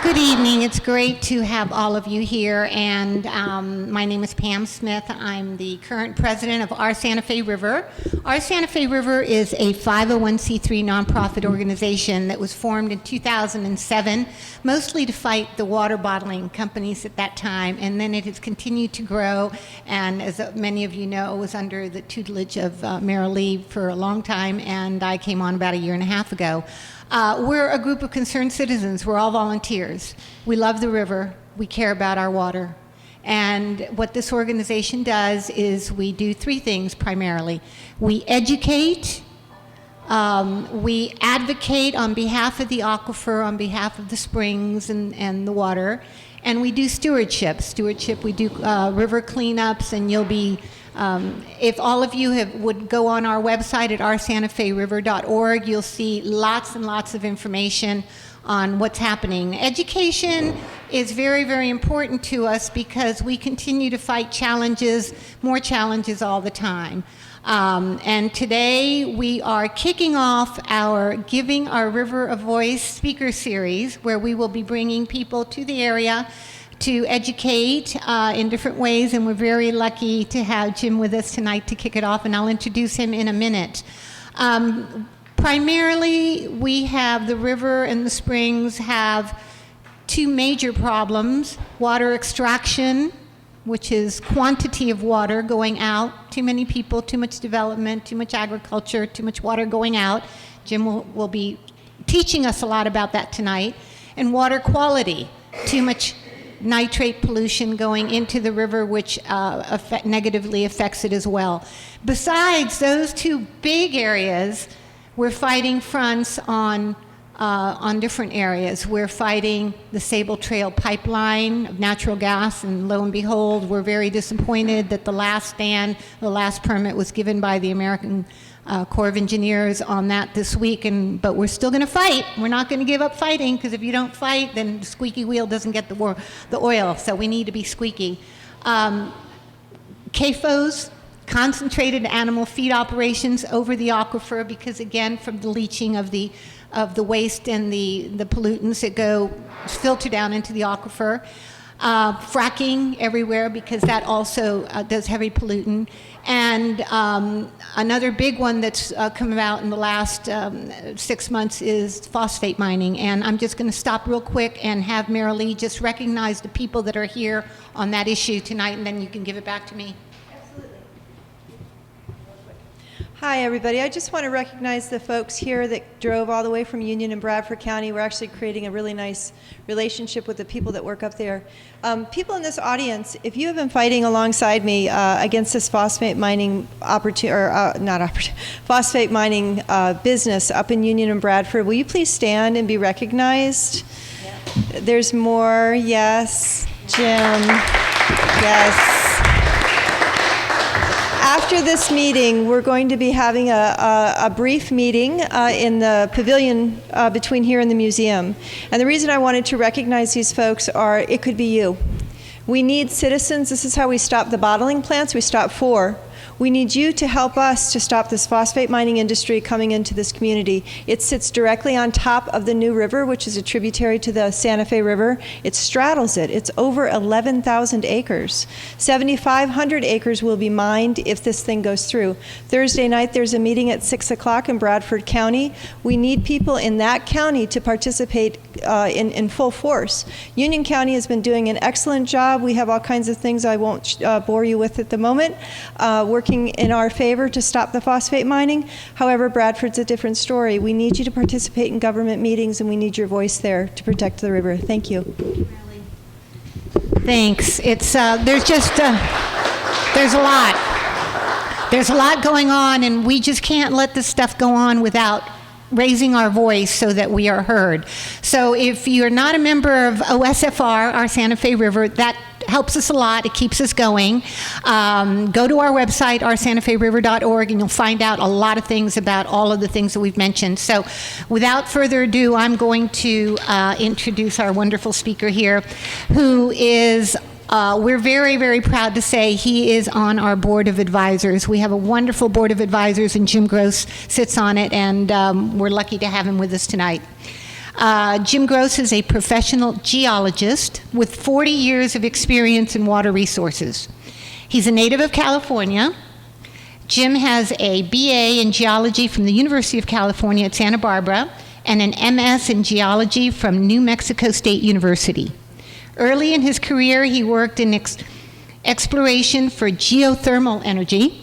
Good evening. It's great to have all of you here, and my name is Pam Smith. I'm the current president of Our Santa Fe River. Our Santa Fe River is a 501c3 nonprofit organization that was formed in 2007, mostly to fight the water bottling companies at that time, and then it has continued to grow, and as many of you know, it was under the tutelage of Meryl Lee for a long time, and I came on about a year and a half ago. We're a group of concerned citizens. We're all volunteers. We love the river. We care about our water. And what this organization does is we do three things primarily. We educate, we advocate on behalf of the aquifer, on behalf of the springs and the water, and we do stewardship. We do river cleanups, and you'll be if all of you would go on our website at oursantaferiver.org, you'll see lots and lots of information on what's happening. Education is very, very important to us because we continue to fight challenges, more challenges all the time. And today we are kicking off our Giving Our River a Voice speaker series, where we will be bringing people to the area to educate in different ways, and we're very lucky to have Jim with us tonight to kick it off, and I'll introduce him in a minute. Primarily, we have the river and the springs have two major problems: water extraction, which is quantity of water going out, too many people, too much development, too much agriculture, too much water going out. Jim will be teaching us a lot about that tonight. And water quality, too much nitrate pollution going into the river, which negatively affects it as well. Besides those two big areas, we're fighting fronts on different areas. We're fighting the Sable Trail pipeline of natural gas, and lo and behold, we're very disappointed that the last permit was given by the American Corps of Engineers on that this week, but we're still going to fight. We're not going to give up fighting, because if you don't fight, then the squeaky wheel doesn't get the oil, so we need to be squeaky. CAFOs, concentrated animal feed operations over the aquifer, because again, from the leaching of the waste and the pollutants that filter down into the aquifer. Fracking everywhere, because that also does heavy pollutant. And another big one that's come about in the last 6 months is phosphate mining. And I'm just going to stop real quick and have Meryl Lee just recognize the people that are here on that issue tonight, and then you can give it back to me. Hi, everybody. I just want to recognize the folks here that drove all the way from Union and Bradford County. We're actually creating a really nice relationship with the people that work up there. People in this audience, if you have been fighting alongside me against this phosphate mining phosphate mining business up in Union and Bradford, will you please stand and be recognized? Yeah. There's more. Yes. Jim. Yes. After this meeting, we're going to be having a brief meeting in the pavilion between here and the museum. And the reason I wanted to recognize these folks are, it could be you. We need citizens. This is how we stop the bottling plants. We stop 4. We need you to help us to stop this phosphate mining industry coming into this community. It sits directly on top of the New River, which is a tributary to the Santa Fe River. It straddles it. It's over 11,000 acres. 7,500 acres will be mined if this thing goes through. Thursday night, there's a meeting at 6 o'clock in Bradford County. We need people in that county to participate in full force. Union County has been doing an excellent job. We have all kinds of things I won't bore you with at the moment. Working in our favor to stop the phosphate mining. However, Bradford's a different story. We need you to participate in government meetings, and we need your voice there to protect the river. Thank you. Thanks. It's there's a lot. There's a lot going on, and we just can't let this stuff go on without raising our voice so that we are heard. So if you're not a member of OSFR, our Santa Fe River, that helps us a lot. It keeps us going. Go to our website, oursantaferiver.org, and you'll find out a lot of things about all of the things that we've mentioned. So without further ado, I'm going to introduce our wonderful speaker here, who is we're very, very proud to say he is on our board of advisors. We have a wonderful board of advisors, and Jim Gross sits on it, and we're lucky to have him with us tonight. Jim Gross is a professional geologist with 40 years of experience in water resources. He's a native of California. Jim has a BA in geology from the University of California at Santa Barbara and an MS in geology from New Mexico State University. Early in his career, he worked in exploration for geothermal energy.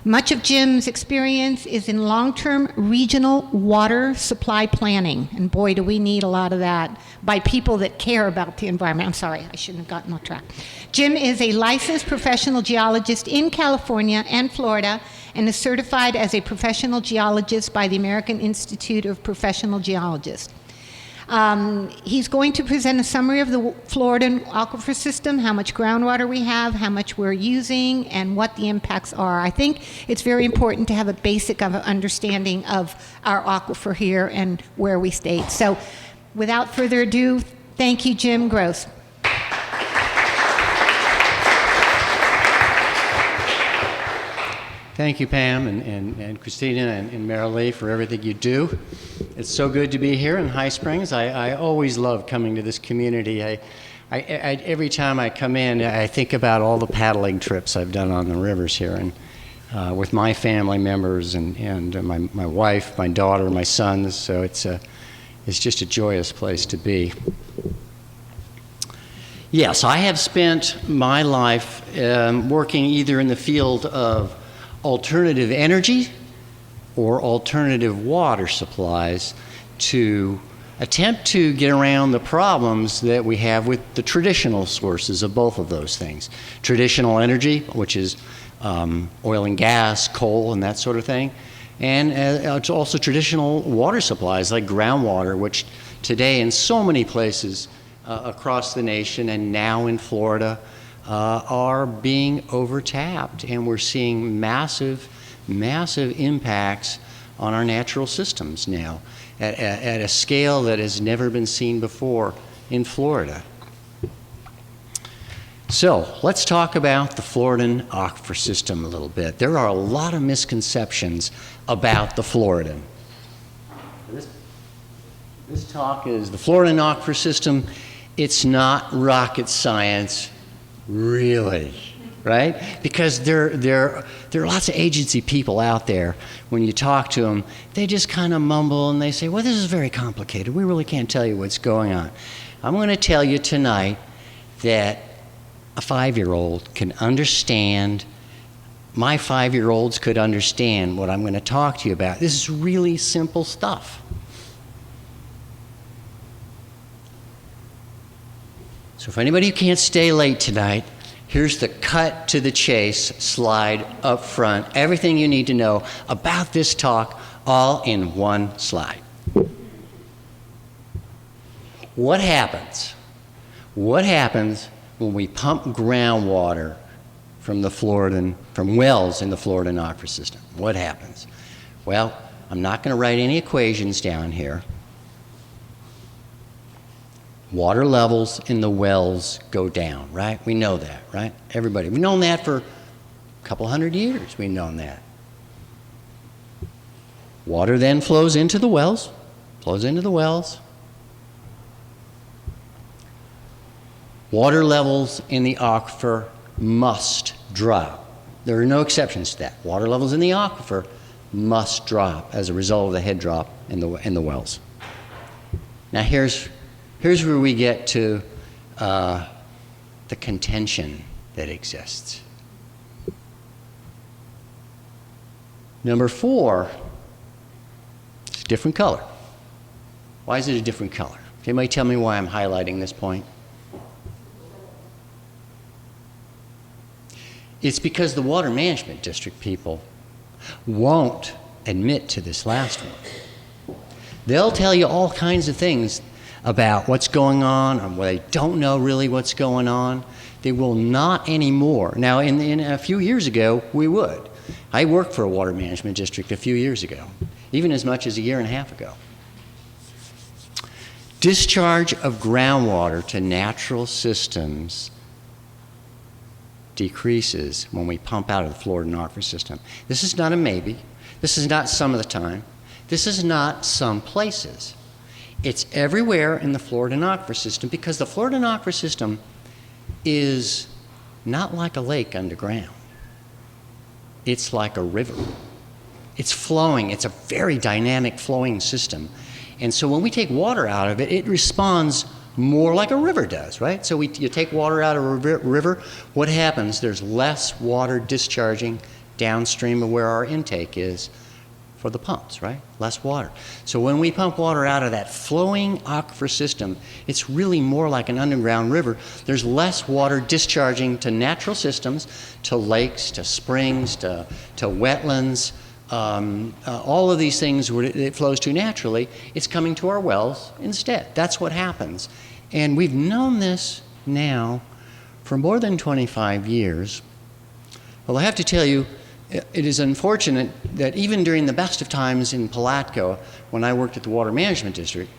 Much of Jim's experience is in long-term regional water supply planning, and boy, do we need a lot of that by people that care about the environment. I'm sorry, I shouldn't have gotten off track. Jim is a licensed professional geologist in California and Florida and is certified as a professional geologist by the American Institute of Professional Geologists. He's going to present a summary of the Floridan Aquifer system, how much groundwater we have, how much we're using, and what the impacts are. I think it's very important to have a basic of understanding of our aquifer here and where we stay. So without further ado, thank you, Jim Gross. Thank you, Pam and Christina and Marilee for everything you do. It's so good to be here in High Springs. I always love coming to this community. Every time I come in, I think about all the paddling trips I've done on the rivers here, and with my family members and my wife, my daughter, my sons. So it's just a joyous place to be. Yes, I have spent my life working either in the field of alternative energy or alternative water supplies to attempt to get around the problems that we have with the traditional sources of both of those things. Traditional energy, which is oil and gas, coal, and that sort of thing. And it's also traditional water supplies like groundwater, which today in so many places across the nation and now in Florida are being overtapped, and we're seeing massive impacts on our natural systems now at a scale that has never been seen before in Florida. So let's talk about the Floridan Aquifer system a little bit. There are a lot of misconceptions about the Floridan. This talk is the Floridan Aquifer system. It's not rocket science. Really, right? Because there are lots of agency people out there. When you talk to them, they just kind of mumble and they say, well, this is very complicated. We really can't tell you what's going on. I'm going to tell you tonight that a 5-year-old can understand, my 5-year-olds could understand what I'm going to talk to you about. This is really simple stuff. So if anybody can't stay late tonight, here's the cut to the chase slide up front. Everything you need to know about this talk, all in one slide. What happens? What happens when we pump groundwater from wells in the Floridan Aquifer system? What happens? Well, I'm not going to write any equations down here. Water levels in the wells go down, right? We know that, right? Everybody. We've known that for a couple hundred years. We've known that. Water then flows into the wells, Water levels in the aquifer must drop. There are no exceptions to that. Water levels in the aquifer must drop as a result of the head drop in the wells. Now here's where we get to the contention that exists. Number 4, it's a different color. Why is it a different color? Can anybody tell me why I'm highlighting this point? It's because the Water Management District people won't admit to this last one. They'll tell you all kinds of things about what's going on, or they don't know really what's going on. They will not anymore. Now, in a few years ago, we would. I worked for a water management district a few years ago, even as much as a year and a half ago. Discharge of groundwater to natural systems decreases when we pump out of the Floridan Aquifer system. This is not a maybe. This is not some of the time. This is not some places. It's everywhere in the Floridan Aquifer system because the Floridan Aquifer system is not like a lake underground. It's like a river. It's flowing. It's a very dynamic flowing system. And so when we take water out of it, it responds more like a river does, right? So you take water out of a river, what happens? There's less water discharging downstream of where our intake is for the pumps, right? Less water. So when we pump water out of that flowing aquifer system, it's really more like an underground river. There's less water discharging to natural systems, to lakes, to springs, to wetlands, all of these things where it flows to naturally. It's coming to our wells instead. That's what happens. And we've known this now for more than 25 years. Well, I have to tell you, it is unfortunate that even during the best of times in Palatka, when I worked at the Water Management District,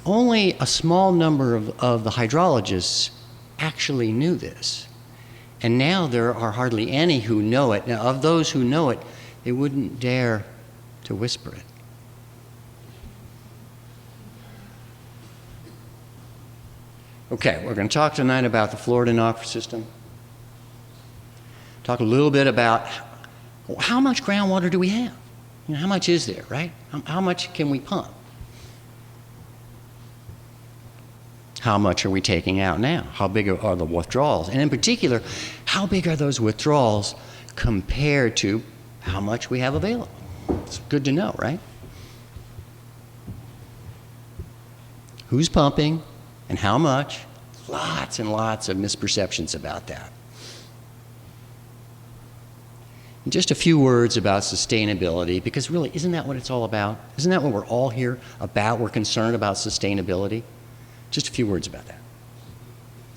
only a small number of the hydrologists actually knew this. And now there are hardly any who know it. Now, of those who know it, they wouldn't dare to whisper it. Okay, we're going to talk tonight about the Floridan Aquifer system. Talk a little bit about how much groundwater do we have? You know, how much is there, right? How much can we pump? How much are we taking out now? How big are the withdrawals? And in particular, how big are those withdrawals compared to how much we have available? It's good to know, right? Who's pumping and how much? Lots and lots of misperceptions about that. And just a few words about sustainability, because really, isn't that what it's all about? Isn't that what we're all here about? We're concerned about sustainability. Just a few words about that.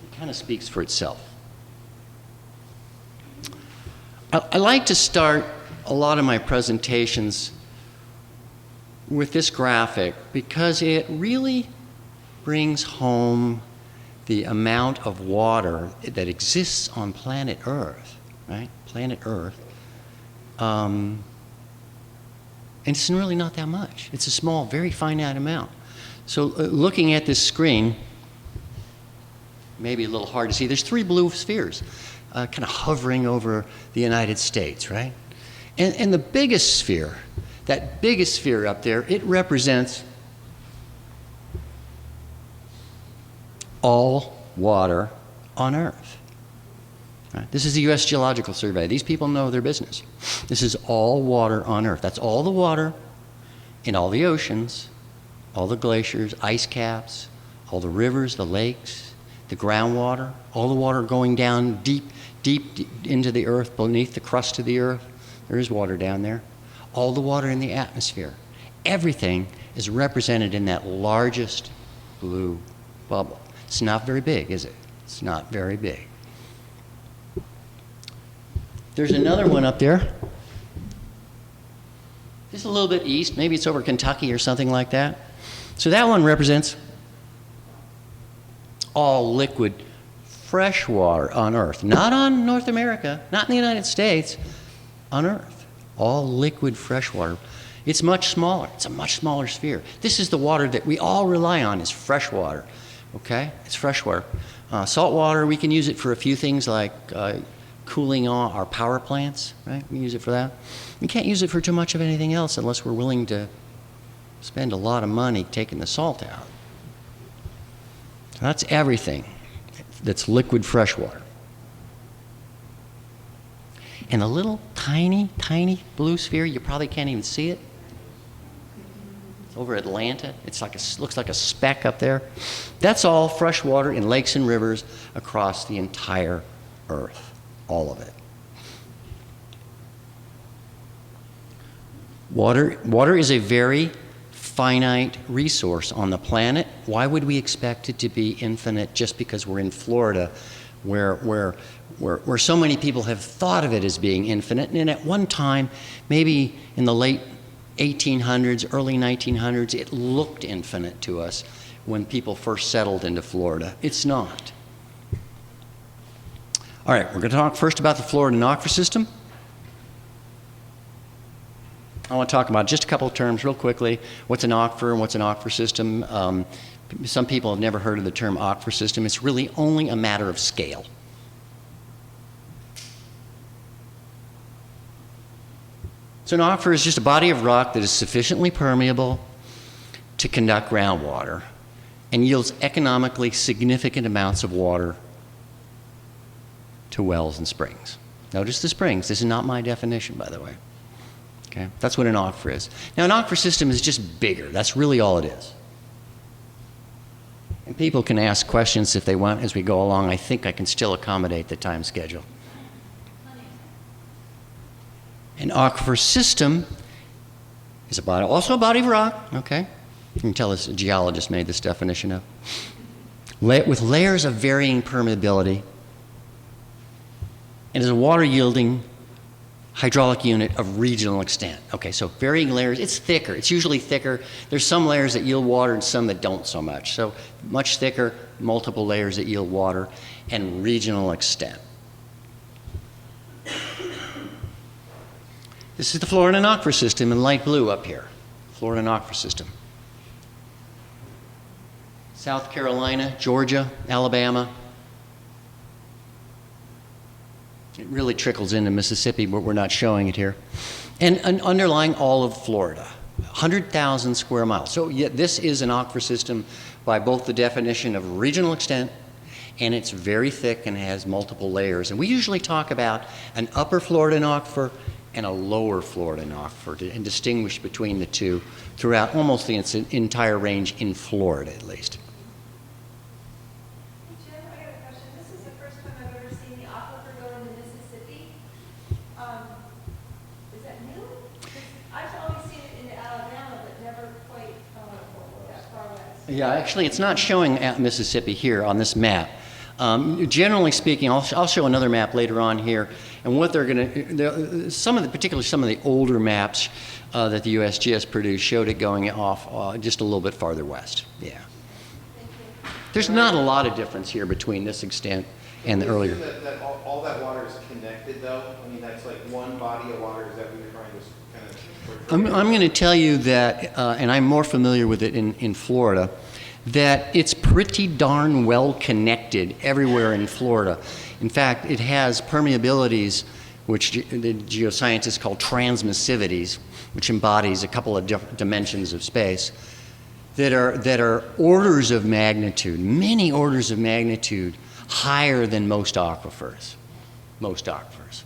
It kind of speaks for itself. I like to start a lot of my presentations with this graphic because it really brings home the amount of water that exists on planet Earth, right? Planet Earth. And it's really not that much. It's a small, very finite amount. So looking at this screen, maybe a little hard to see, there's 3 blue spheres kind of hovering over the United States, right? And the biggest sphere, that biggest sphere up there, it represents all water on Earth. Right? This is the U.S. Geological Survey. These people know their business. This is all water on Earth. That's all the water in all the oceans, all the glaciers, ice caps, all the rivers, the lakes, the groundwater, all the water going down deep into the earth, beneath the crust of the earth. There is water down there. All the water in the atmosphere. Everything is represented in that largest blue bubble. It's not very big, is it? It's not very big. There's another one up there. Just a little bit east. Maybe it's over Kentucky or something like that. So that one represents all liquid fresh water on Earth. Not on North America, not in the United States, on Earth. All liquid fresh water. It's much smaller. It's a much smaller sphere. This is the water that we all rely on, is fresh water. Okay? It's fresh water. Salt water, we can use it for a few things like cooling our power plants, right? We use it for that. We can't use it for too much of anything else unless we're willing to spend a lot of money taking the salt out. So that's everything that's liquid fresh water. And a little tiny, tiny blue sphere, you probably can't even see it. It's over Atlanta. It's like looks like a speck up there. That's all fresh water in lakes and rivers across the entire Earth. All of it. Water is a very finite resource on the planet. Why would we expect it to be infinite just because we're in Florida, where so many people have thought of it as being infinite? And at one time, maybe in the late 1800s, early 1900s, it looked infinite to us when people first settled into Florida. It's not. All right, we're going to talk first about the Floridan Aquifer system. I want to talk about just a couple of terms real quickly. What's an aquifer and what's an aquifer system? Some people have never heard of the term aquifer system. It's really only a matter of scale. So an aquifer is just a body of rock that is sufficiently permeable to conduct groundwater and yields economically significant amounts of water to wells and springs. Notice the springs. This is not my definition, by the way. Okay? That's what an aquifer is. Now, an aquifer system is just bigger. That's really all it is. And people can ask questions if they want as we go along. I think I can still accommodate the time schedule. An aquifer system is also a body of rock, okay? You can tell us a geologist made this definition up. With layers of varying permeability, and is a water-yielding hydraulic unit of regional extent. Okay, so varying layers, it's thicker. It's usually thicker. There's some layers that yield water and some that don't so much. So much thicker, multiple layers that yield water, and regional extent. This is the Floridan Aquifer system in light blue up here. Floridan Aquifer system. South Carolina, Georgia, Alabama. It really trickles into Mississippi, but we're not showing it here. And underlying all of Florida, 100,000 square miles. So yeah, this is an aquifer system by both the definition of regional extent, and it's very thick and has multiple layers. And we usually talk about an upper Floridan aquifer and a lower Floridan aquifer and distinguish between the two throughout almost the entire range in Florida, at least. Yeah, actually, it's not showing at Mississippi here on this map. Generally speaking, I'll show another map later on here, and what they're going to, particularly some of the older maps that the USGS produced showed it going off just a little bit farther west. Yeah. There's not a lot of difference here between this extent and the earlier. That all that water is connected, though. I mean, that's like one body of water. Is that what you're trying to kind of? I'm going to tell you that, and I'm more familiar with it in Florida, that it's pretty darn well connected everywhere in Florida. In fact, it has permeabilities, which the geoscientists call transmissivities, which embodies a couple of dimensions of space, that are orders of magnitude, many orders of magnitude higher than most aquifers. Most aquifers.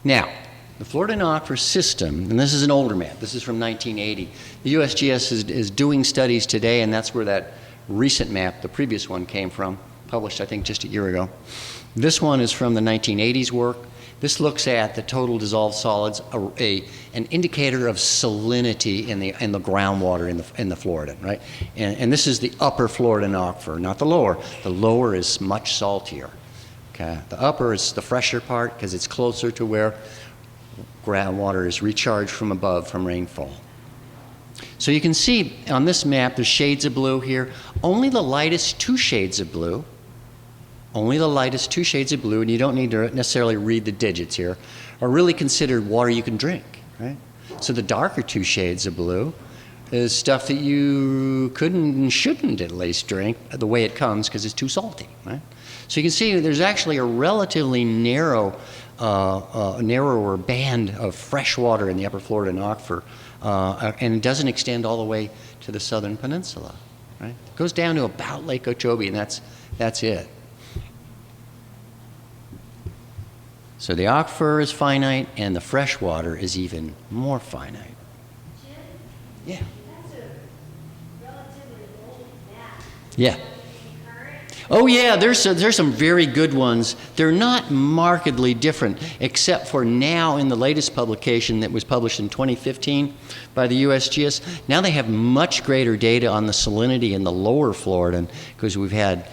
Now, the Floridan Aquifer system, and this is an older map, this is from 1980. The USGS is doing studies today, and that's where that recent map, the previous one, came from, published I think just a year ago. This one is from the 1980s work. This looks at the total dissolved solids, an indicator of salinity in the groundwater in the Floridan, right? And this is the upper Floridan Aquifer, not the lower. The lower is much saltier. Okay. The upper is the fresher part because it's closer to where groundwater is recharged from above from rainfall. So you can see on this map there's shades of blue here. Only the lightest two shades of blue, and you don't need to necessarily read the digits here, are really considered water you can drink, right? So the darker two shades of blue is stuff that you couldn't and shouldn't at least drink the way it comes because it's too salty, right? So you can see there's actually a relatively narrower band of fresh water in the upper Floridan Aquifer, and it doesn't extend all the way to the southern peninsula, right? It goes down to about Lake Okeechobee, and that's it. So the aquifer is finite, and the fresh water is even more finite. Jim? Yeah. That's a relatively old map. Yeah. Oh yeah, there's some very good ones. They're not markedly different, except for now in the latest publication that was published in 2015 by the USGS. Now they have much greater data on the salinity in the lower Floridan because we've had,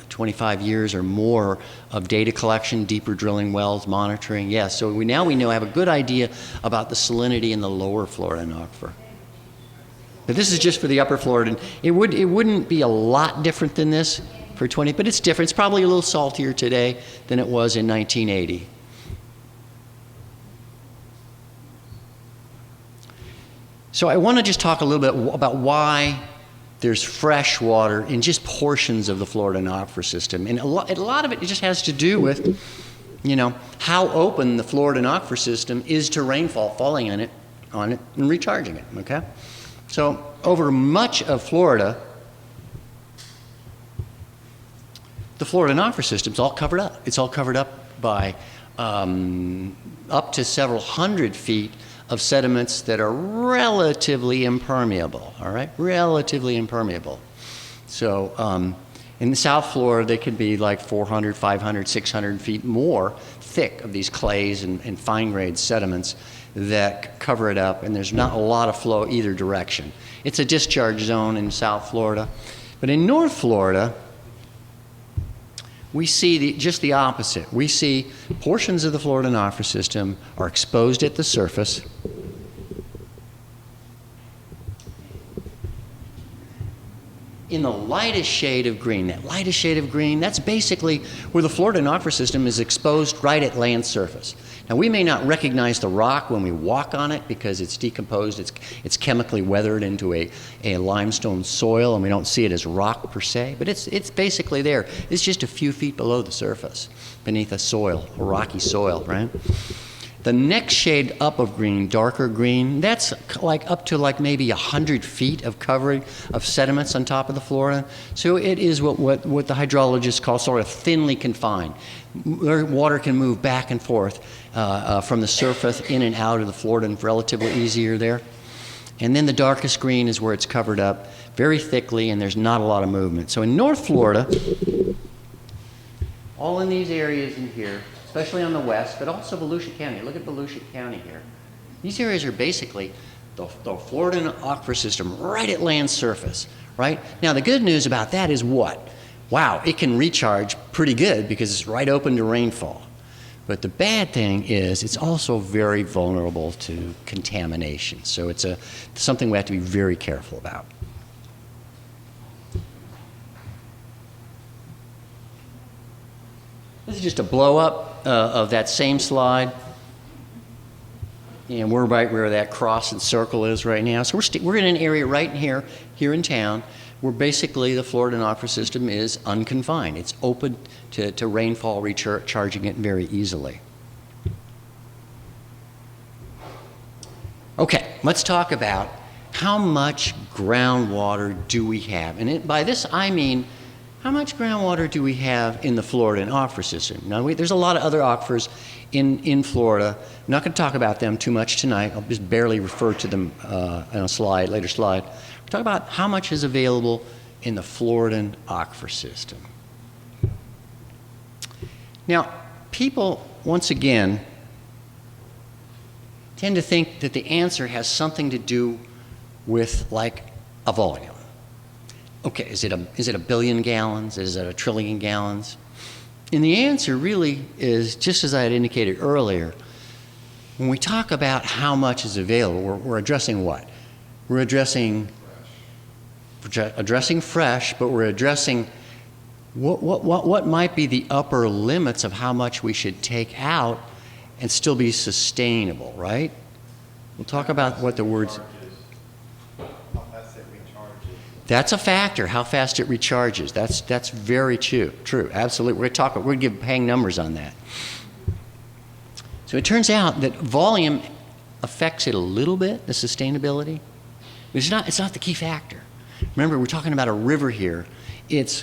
25 years or more of data collection, deeper drilling wells, monitoring. Yeah, so we now have a good idea about the salinity in the lower Floridan Aquifer. But this is just for the upper Floridan. It wouldn't be a lot different than this, for 20, but it's different. It's probably a little saltier today than it was in 1980. So I want to just talk a little bit about why there's fresh water in just portions of the Floridan Aquifer system. And a lot of it just has to do with, you know, how open the Floridan Aquifer system is to rainfall falling on it and recharging it, okay? So over much of Florida, the Floridan Aquifer system's all covered up. It's all covered up by up to several hundred feet of sediments that are relatively impermeable, all right? Relatively impermeable. So in South Florida, they could be like 400, 500, 600 feet more thick of these clays and fine-grade sediments that cover it up, and there's not a lot of flow either direction. It's a discharge zone in South Florida. But in North Florida, we see just the opposite. We see portions of the Floridan Aquifer system are exposed at the surface. In the lightest shade of green, that lightest shade of green, that's basically where the Floridan Aquifer system is exposed right at land surface. Now, we may not recognize the rock when we walk on it because it's decomposed, it's chemically weathered into a limestone soil, and we don't see it as rock per se, but it's basically there. It's just a few feet below the surface, beneath a rocky soil, right? The next shade up of green, darker green, that's like up to like maybe 100 feet of coverage of sediments on top of the Florida. So it is what the hydrologists call sort of thinly confined. Water can move back and forth from the surface in and out of the Florida relatively easier there. And then the darkest green is where it's covered up very thickly and there's not a lot of movement. So in North Florida, all in these areas in here, especially on the west, but also Volusia County. Look at Volusia County here. These areas are basically the Floridan Aquifer system right at land surface, right? Now, the good news about that is what? Wow, it can recharge pretty good because it's right open to rainfall. But the bad thing is it's also very vulnerable to contamination. So it's something we have to be very careful about. This is just a blow up of that same slide. And we're right where that cross and circle is right now. So we're in an area right here in town, where basically the Floridan Aquifer system is unconfined. It's open to rainfall, recharging it very easily. Okay, let's talk about how much groundwater do we have. And by this I mean, how much groundwater do we have in the Floridan Aquifer system? Now, there's a lot of other aquifers in Florida. I'm not going to talk about them too much tonight. I'll just barely refer to them in a later slide. We'll talk about how much is available in the Floridan Aquifer system. Now, people, once again, tend to think that the answer has something to do with, like, a volume. Okay, is it a billion gallons? Is it a trillion gallons? And the answer really is, just as I had indicated earlier, when we talk about how much is available, we're addressing what? We're addressing fresh, but we're addressing what might be the upper limits of how much we should take out and still be sustainable, right? We'll talk about what the words... That's a factor, how fast it recharges. That's very true. Absolutely. We're going to give hang numbers on that. So it turns out that volume affects it a little bit, the sustainability. But it's not the key factor. Remember, we're talking about a river here. It's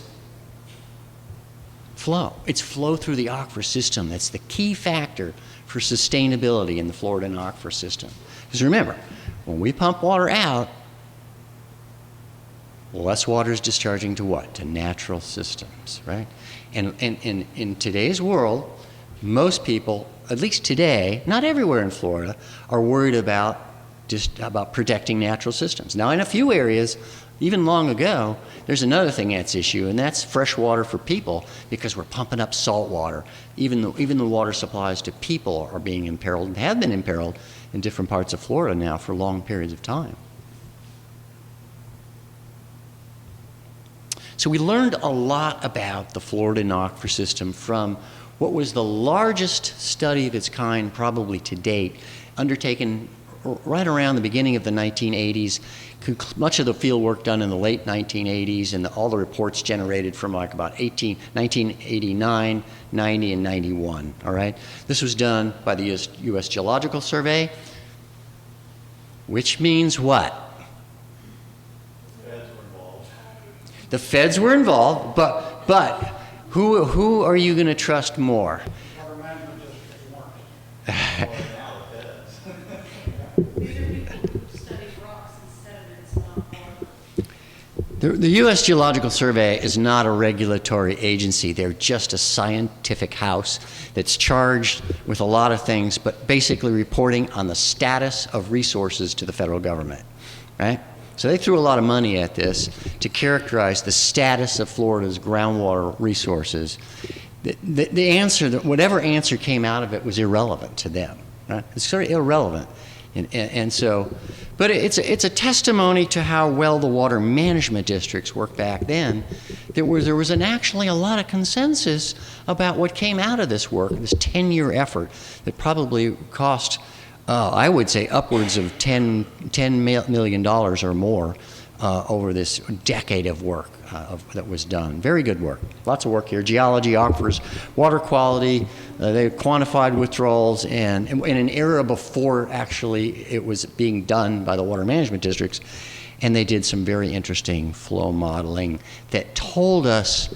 flow. It's flow through the aquifer system. That's the key factor for sustainability in the Floridan aquifer system. Because remember, when we pump water out, less water is discharging to what? To natural systems, right? And in today's world, most people, at least today, not everywhere in Florida, are worried about protecting natural systems. Now, in a few areas, even long ago, there's another thing that's issue, and that's fresh water for people, because we're pumping up salt water. Even the water supplies to people are being imperiled and have been imperiled in different parts of Florida now for long periods of time. So we learned a lot about the Floridan Aquifer system from what was the largest study of its kind probably to date, undertaken right around the beginning of the 1980s, much of the field work done in the late 1980s, and all the reports generated from like about 1989, 90, and 91, all right? This was done by the U.S. Geological Survey, which means what? The feds were involved, but who are you going to trust more? Water management district weren't. Now it is. These are people who study rocks and sediments, not water. The U.S. Geological Survey is not a regulatory agency. They're just a scientific house that's charged with a lot of things, but basically reporting on the status of resources to the federal government, right? So they threw a lot of money at this to characterize the status of Florida's groundwater resources. The answer, whatever answer came out of it, was irrelevant to them. Right? It's sort of irrelevant. And so, but it's a testimony to how well the water management districts worked back then. There was actually a lot of consensus about what came out of this work, this 10-year effort that probably cost, I would say, upwards of $10 million or more over this decade of work that was done. Very good work. Lots of work here. Geology, aquifers, water quality. They quantified withdrawals, and in an era before actually it was being done by the water management districts. And they did some very interesting flow modeling that told us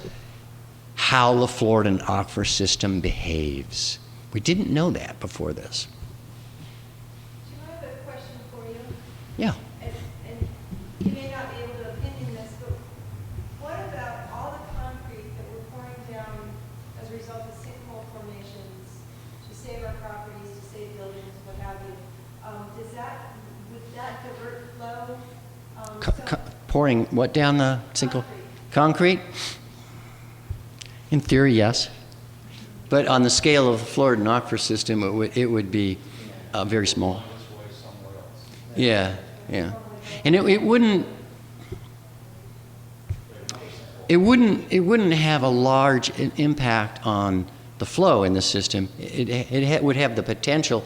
how the Floridan aquifer system behaves. We didn't know that before this. I have a question for you. Yeah. And you may not be able to opinion this, but what about all the concrete that we're pouring down as a result of sinkhole formations to save our properties, to save buildings, what have you? Would that divert flow? Pouring what down the single? Concrete? In theory, yes. But on the scale of the Floridan aquifer system, it would be very small. Yeah, yeah. And it wouldn't have a large impact on the flow in the system. It would have the potential,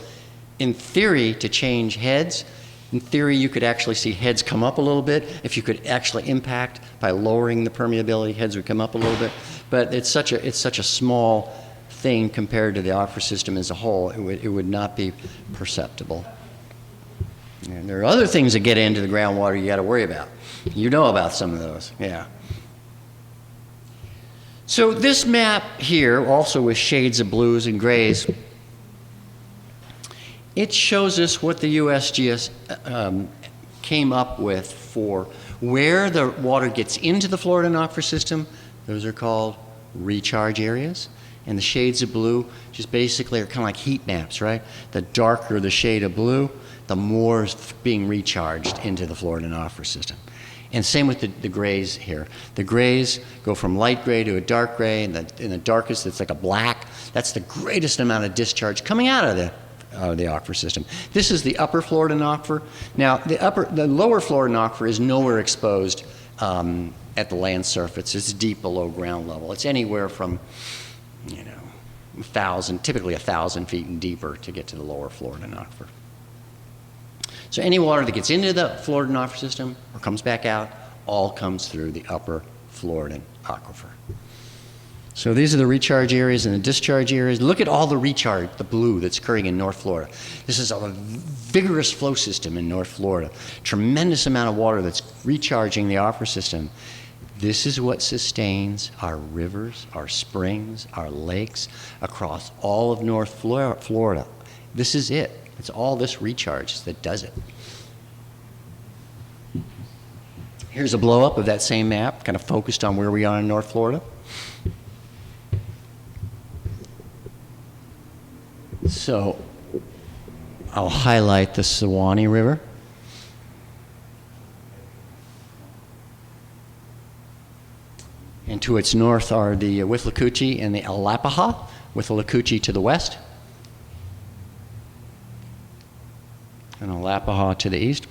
in theory, to change heads. In theory, you could actually see heads come up a little bit. If you could actually impact by lowering the permeability, heads would come up a little bit. But it's such a small thing compared to the aquifer system as a whole. It would not be perceptible. And there are other things that get into the groundwater you got to worry about. You know about some of those, yeah. So this map here, also with shades of blues and grays, it shows us what the USGS came up with for where the water gets into the Floridan aquifer system. Those are called recharge areas. And the shades of blue just basically are kind of like heat maps, right? The darker the shade of blue, the more is being recharged into the Floridan aquifer system. And same with the grays here. The grays go from light gray to a dark gray, and in the darkest, it's like a black. That's the greatest amount of discharge coming out of the aquifer system. This is the upper Floridan aquifer. Now, the lower Floridan aquifer is nowhere exposed at the land surface. It's deep below ground level. It's anywhere from, typically 1,000 feet and deeper to get to the lower Floridan aquifer. So any water that gets into the Floridan aquifer system or comes back out, all comes through the upper Floridan aquifer. So these are the recharge areas and the discharge areas. Look at all the recharge, the blue that's occurring in North Florida. This is a vigorous flow system in North Florida. Tremendous amount of water that's recharging the aquifer system. This is what sustains our rivers, our springs, our lakes across all of North Florida. This is it. It's all this recharge that does it. Here's a blow up of that same map, kind of focused on where we are in North Florida. So I'll highlight the Suwannee River. And to its north are the Withlacoochee and the Alapaha, Withlacoochee to the west, and Alapaha to the east,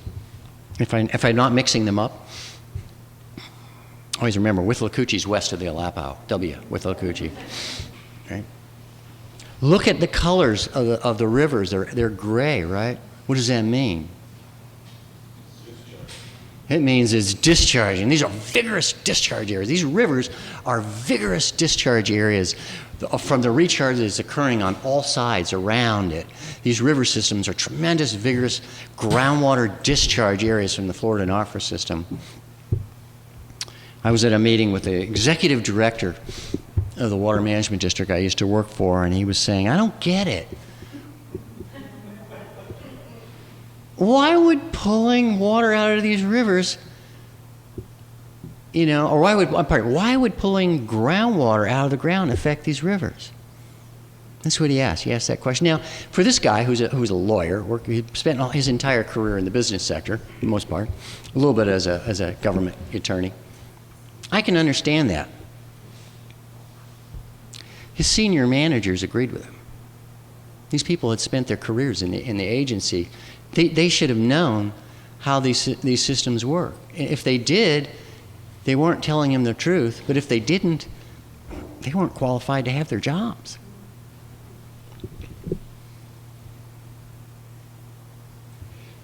if I'm not mixing them up. Always remember, Withlacoochee west of the Alapo. Withlacoochee. Right? Look at the colors of the rivers. They're gray, right? What does that mean? It means it's discharging. These are vigorous discharge areas. These rivers are vigorous discharge areas from the recharge that is occurring on all sides around it. These river systems are tremendous, vigorous groundwater discharge areas from the Floridan Aquifer system. I was at a meeting with the executive director of the water management district I used to work for, and he was saying, I don't get it. Why would pulling water out of these rivers, or why would pulling groundwater out of the ground affect these rivers? That's what he asked. He asked that question. Now, for this guy who's a lawyer, he spent his entire career in the business sector, for the most part, a little bit as a government attorney. I can understand that. His senior managers agreed with him. These people had spent their careers in the agency. They should have known how these systems work. If they did, they weren't telling him the truth. But if they didn't, they weren't qualified to have their jobs.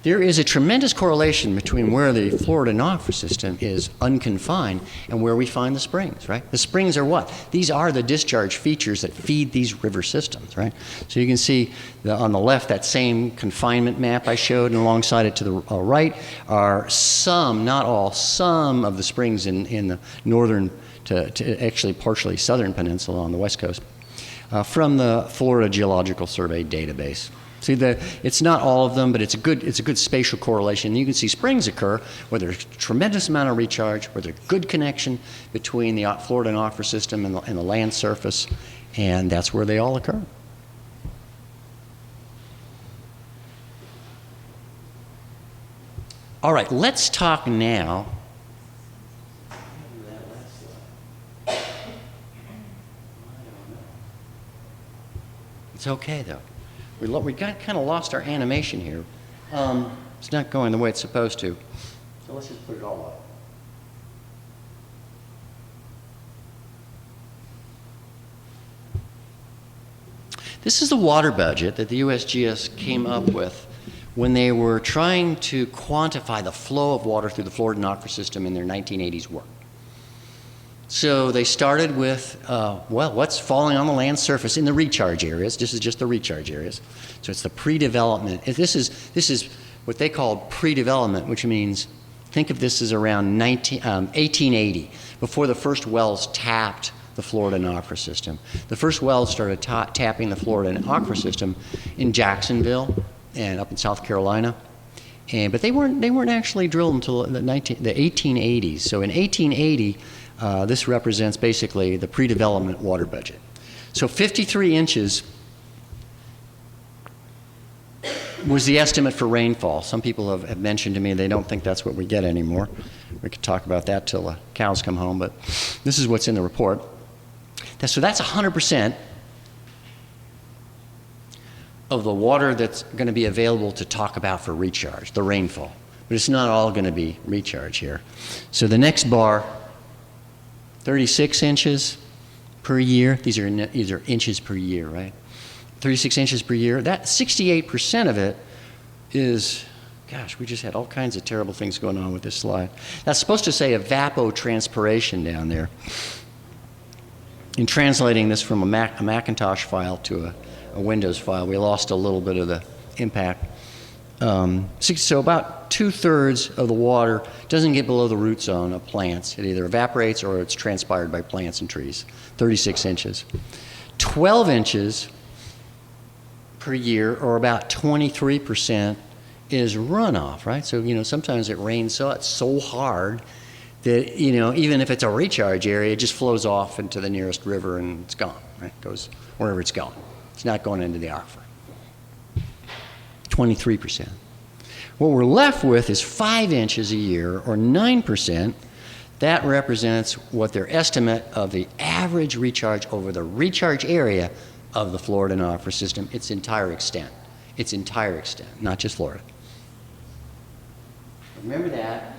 There is a tremendous correlation between where the Floridan Aquifer system is unconfined and where we find the springs, right? The springs are what? These are the discharge features that feed these river systems, right? So you can see on the left that same confinement map I showed, and alongside it to the right are some, not all, some of the springs in the northern to actually partially southern peninsula on the west coast from the Florida Geological Survey database. See, it's not all of them, but it's a good spatial correlation. You can see springs occur where there's a tremendous amount of recharge, where there's good connection between the Floridan Aquifer system and the land surface, and that's where they all occur. All right, let's talk now. It's okay, though. We got kind of lost our animation here. It's not going the way it's supposed to. So let's just put it all up. This is the water budget that the USGS came up with when they were trying to quantify the flow of water through the Floridan Aquifer system in their 1980s work. So they started with, what's falling on the land surface in the recharge areas. This is just the recharge areas. So it's the pre-development. This is what they call pre-development, which means, think of this as around 1880, before the first wells tapped the Floridan Aquifer system. The first wells started tapping the Floridan Aquifer system in Jacksonville and up in South Carolina. But they weren't actually drilled until the 1880s. So in 1880, this represents basically the pre-development water budget. So 53 inches was the estimate for rainfall. Some people have mentioned to me they don't think that's what we get anymore. We could talk about that till the cows come home, but this is what's in the report. So that's 100% of the water that's going to be available to talk about for recharge, the rainfall. But it's not all going to be recharge here. So the next bar, 36 inches per year. These are inches per year, right? 36 inches per year. That 68% of it is, gosh, we just had all kinds of terrible things going on with this slide. That's supposed to say evapotranspiration down there. In translating this from a Macintosh file to a Windows file, we lost a little bit of the impact. So about 2/3 of the water doesn't get below the root zone of plants. It either evaporates or it's transpired by plants and trees. 36 inches. 12 inches per year, or about 23%, is runoff, right? So, sometimes it rains so hard that, even if it's a recharge area, it just flows off into the nearest river and it's gone, right? It goes wherever it's going. It's not going into the aquifer. 23%. What we're left with is 5 inches a year, or 9%. That represents what their estimate of the average recharge over the recharge area of the Floridan Aquifer system, its entire extent. Its entire extent, not just Florida. Remember that.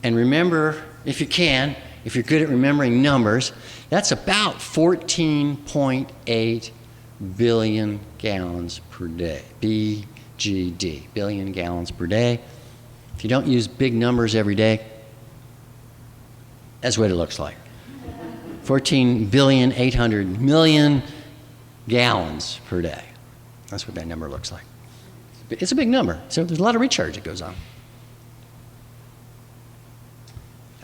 And remember, if you can, if you're good at remembering numbers, that's about 14.8 billion gallons per day. BGD, billion gallons per day. If you don't use big numbers every day, that's what it looks like. 14,800,000,000 gallons per day. That's what that number looks like. It's a big number, so there's a lot of recharge that goes on.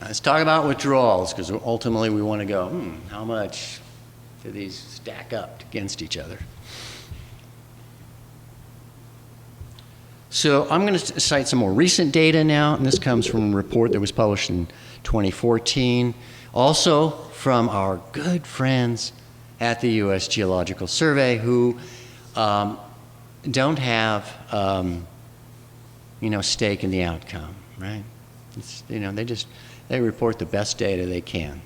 Now let's talk about withdrawals, because ultimately we want to go, how much do these stack up against each other? So I'm going to cite some more recent data now, and this comes from a report that was published in 2014, also from our good friends at the U.S. Geological Survey, who don't have, stake in the outcome, right? It's, they report the best data they can.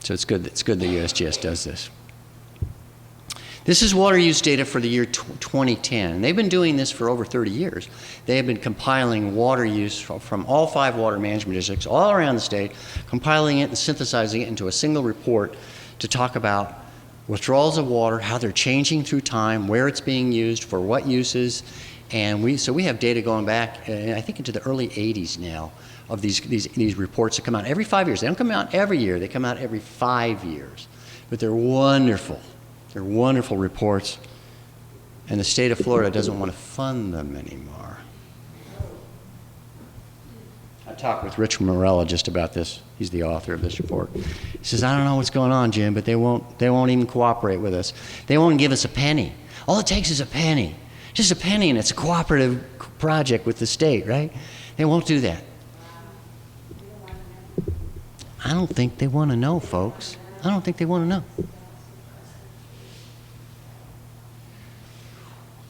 So it's good the USGS does this. This is water use data for the year 2010. They've been doing this for over 30 years. They have been compiling water use from all 5 water management districts all around the state, compiling it and synthesizing it into a single report to talk about withdrawals of water, how they're changing through time, where it's being used, for what uses. And we have data going back, I think, into the early 80s now of these reports that come out every 5 years. They don't come out every year. They come out every 5 years. But they're wonderful. They're wonderful reports, and the state of Florida doesn't want to fund them anymore. I talked with Rich Morella just about this. He's the author of this report. He says, I don't know what's going on, Jim, but they won't even cooperate with us. They won't give us a penny. All it takes is a penny. Just a penny, and it's a cooperative project with the state, right? They won't do that. I don't think they want to know, folks. I don't think they want to know.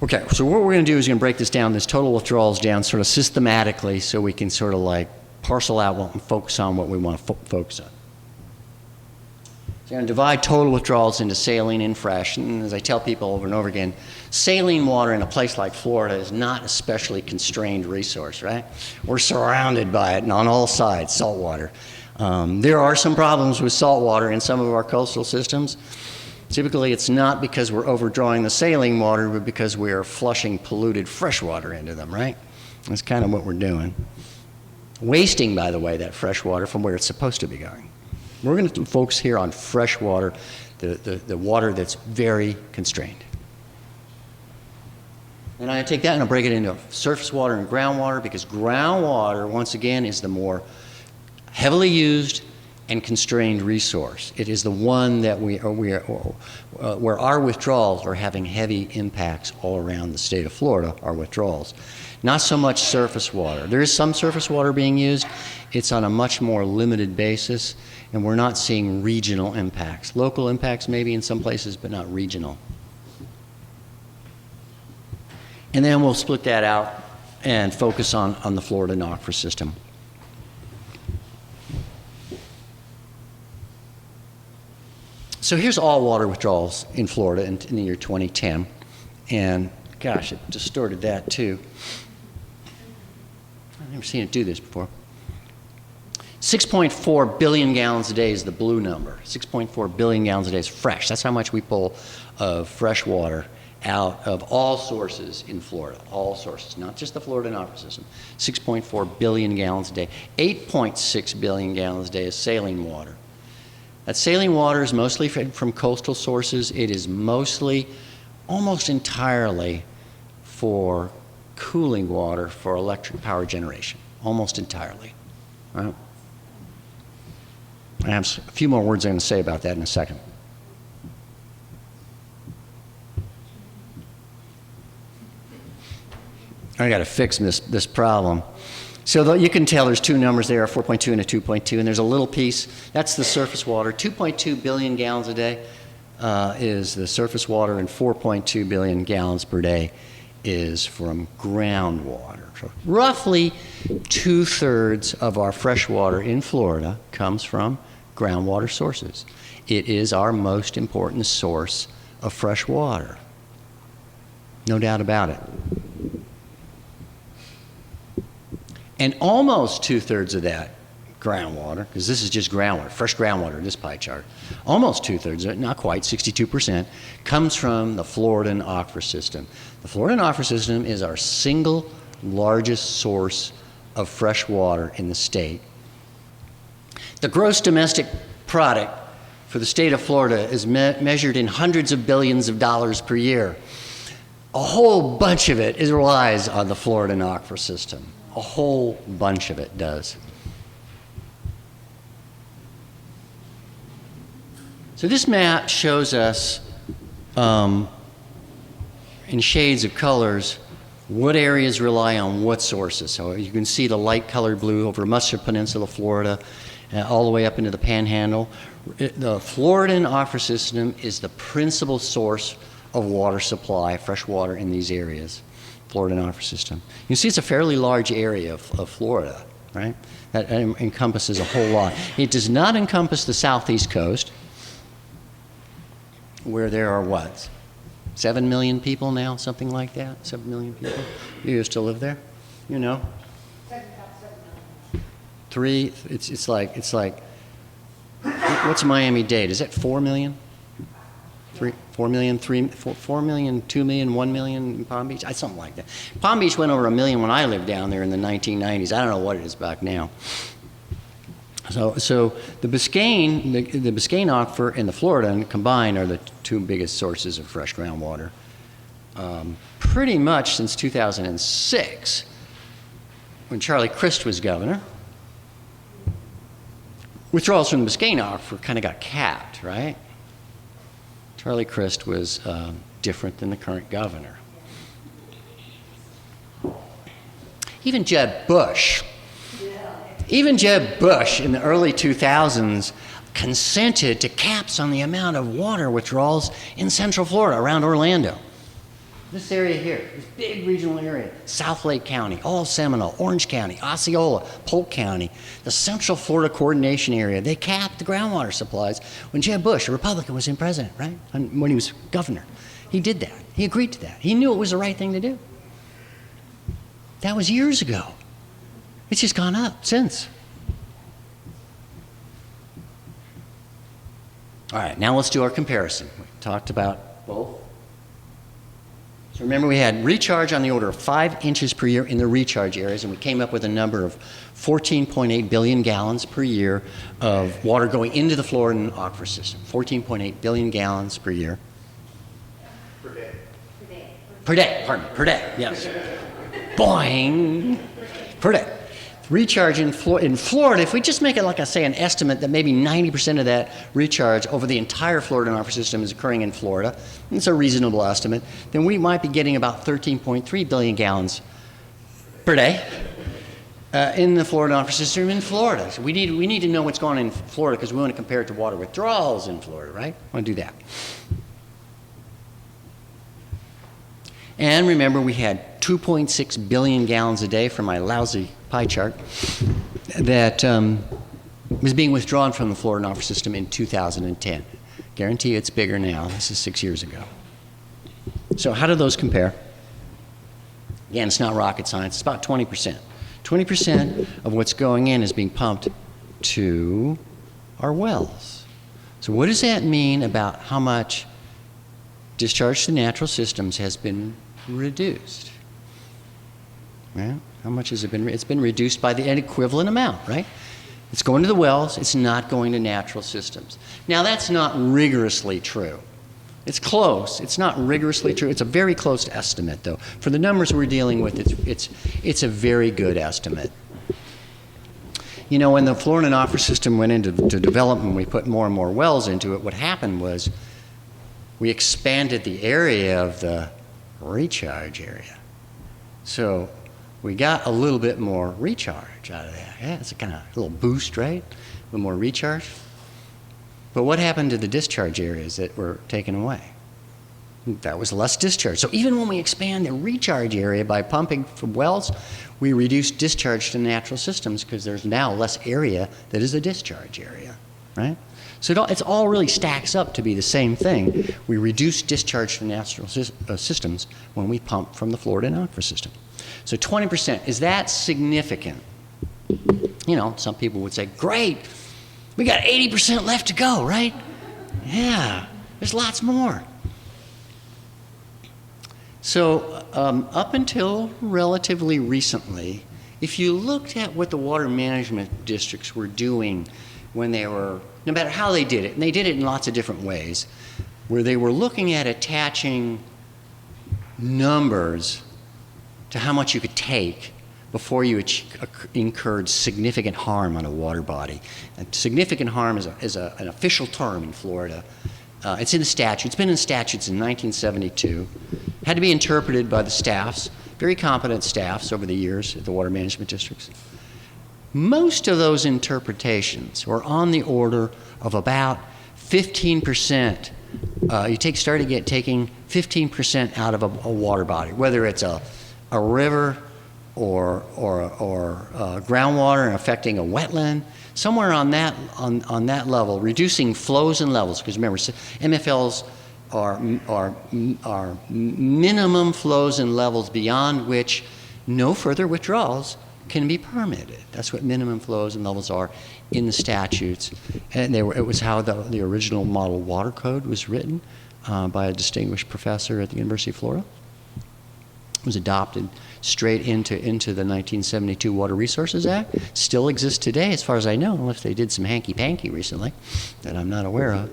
Okay, so what we're going to do is we're going to break this down, this total withdrawals down sort of systematically, so we can sort of like parcel out and focus on what we want to focus on. So I'm going to divide total withdrawals into saline and fresh. And as I tell people over and over again, saline water in a place like Florida is not a especially constrained resource, right? We're surrounded by it, and on all sides, salt water. There are some problems with salt water in some of our coastal systems. Typically, it's not because we're overdrawing the saline water, but because we are flushing polluted fresh water into them, right? That's kind of what we're doing. Wasting, by the way, that fresh water from where it's supposed to be going. We're going to focus here on fresh water, the water that's very constrained. And I take that and I'll break it into surface water and groundwater, because groundwater, once again, is the more heavily used and constrained resource. It is the one that where our withdrawals are having heavy impacts all around the state of Florida, our withdrawals. Not so much surface water. There is some surface water being used. It's on a much more limited basis, and we're not seeing regional impacts. Local impacts maybe in some places, but not regional. And then we'll split that out and focus on the Floridan Aquifer system. So here's all water withdrawals in Florida in the year 2010. And gosh, it distorted that too. I've never seen it do this before. 6.4 billion gallons a day is the blue number. 6.4 billion gallons a day is fresh. That's how much we pull of fresh water out of all sources in Florida. All sources, not just the Floridan Aquifer system. 6.4 billion gallons a day. 8.6 billion gallons a day is saline water. That saline water is mostly from coastal sources. It is mostly, almost entirely, for cooling water for electric power generation. Almost entirely. Right? I have a few more words I'm going to say about that in a second. I got to fix this problem. So you can tell there's two numbers there, a 4.2 and a 2.2, and there's a little piece. That's the surface water. 2.2 billion gallons a day is the surface water, and 4.2 billion gallons per day is from groundwater. So roughly 2/3 of our fresh water in Florida comes from groundwater sources. It is our most important source of fresh water. No doubt about it. And almost 2/3 of that groundwater, because this is just groundwater, fresh groundwater, this pie chart, almost 2/3 of it, not quite, 62%, comes from the Floridan Aquifer system. The Floridan Aquifer system is our single largest source of fresh water in the state. The gross domestic product for the state of Florida is measured in hundreds of billions of dollars per year. A whole bunch of it relies on the Floridan Aquifer system. A whole bunch of it does. So this map shows us, in shades of colors, what areas rely on what sources. So you can see the light colored blue over Muscat Peninsula, Florida, all the way up into the Panhandle. The Floridan Aquifer system is the principal source of water supply, fresh water in these areas, Floridan Aquifer system. You can see it's a fairly large area of Florida, right? That encompasses a whole lot. It does not encompass the southeast coast, where there are what? 7 million people now, something like that? 7 million people? You used to live there? You know? 3, it's like, what's Miami-Dade? Is that 4 million? 4 million, 4 million, 2 million, 1 million in Palm Beach? Something like that. Palm Beach went over 1 million when I lived down there in the 1990s. I don't know what it is back now. So the Biscayne Aquifer and the Floridan combined are the two biggest sources of fresh groundwater. Pretty much since 2006, when Charlie Crist was governor, withdrawals from the Biscayne Aquifer kind of got capped, right? Charlie Crist was different than the current governor. Even Jeb Bush in the early 2000s consented to caps on the amount of water withdrawals in Central Florida around Orlando. This area here, this big regional area, South Lake County, all Seminole, Orange County, Osceola, Polk County, the Central Florida Coordination Area, they capped the groundwater supplies when Jeb Bush, a Republican, was in president, right? And when he was governor. He did that. He agreed to that. He knew it was the right thing to do. That was years ago. It's just gone up since. All right, now let's do our comparison. We talked about both. So remember, we had recharge on the order of 5 inches per year in the recharge areas, and we came up with a number of 14.8 billion gallons per year of water going into the Floridan Aquifer system. 14.8 billion gallons per year. Per day. Per day, pardon me, per day, yes. Boing, per day. Recharge in Florida, if we just make it, like I say, an estimate that maybe 90% of that recharge over the entire Floridan Aquifer system is occurring in Florida, and it's a reasonable estimate, then we might be getting about 13.3 billion gallons per day in the Floridan Aquifer system in Florida. So we need to know what's going on in Florida because we want to compare it to water withdrawals in Florida, right? I want to do that. And remember, we had 2.6 billion gallons a day from my lousy pie chart that was being withdrawn from the Floridan Aquifer system in 2010. Guarantee it's bigger now. This is 6 years ago. So how do those compare? Again, it's not rocket science. It's about 20%. 20% of what's going in is being pumped to our wells. So what does that mean about how much discharge to natural systems has been reduced? Well, how much has it been? It's been reduced by an equivalent amount, right? It's going to the wells. It's not going to natural systems. Now, that's not rigorously true. It's close. It's not rigorously true. It's a very close estimate, though. For the numbers we're dealing with, it's a very good estimate. You know, when the Floridan Aquifer system went into development, we put more and more wells into it. What happened was we expanded the area of the recharge area. So we got a little bit more recharge out of that. Yeah, it's a kind of little boost, right? A little more recharge. But what happened to the discharge areas that were taken away? That was less discharge. So even when we expand the recharge area by pumping from wells, we reduce discharge to natural systems because there's now less area that is a discharge area, right? So it all really stacks up to be the same thing. We reduce discharge to natural systems when we pump from the Floridan Aquifer system. So 20%, is that significant? You know, some people would say, great, we got 80% left to go, right? Yeah, there's lots more. So up until relatively recently, if you looked at what the water management districts were doing when they were, no matter how they did it, and they did it in lots of different ways, where they were looking at attaching numbers to how much you could take before you incurred significant harm on a water body. And significant harm is an official term in Florida. It's in the statute. It's been in statutes in 1972. Had to be interpreted by the staffs, very competent staffs over the years at the water management districts. Most of those interpretations were on the order of about 15%. Taking 15% out of a water body, whether it's a river or groundwater and affecting a wetland, somewhere on that level, reducing flows and levels. Because remember, MFLs are minimum flows and levels beyond which no further withdrawals can be permitted. That's what minimum flows and levels are in the statutes. And it was how the original model water code was written by a distinguished professor at the University of Florida. It was adopted straight into the 1972 Water Resources Act. Still exists today, as far as I know, unless they did some hanky-panky recently that I'm not aware of.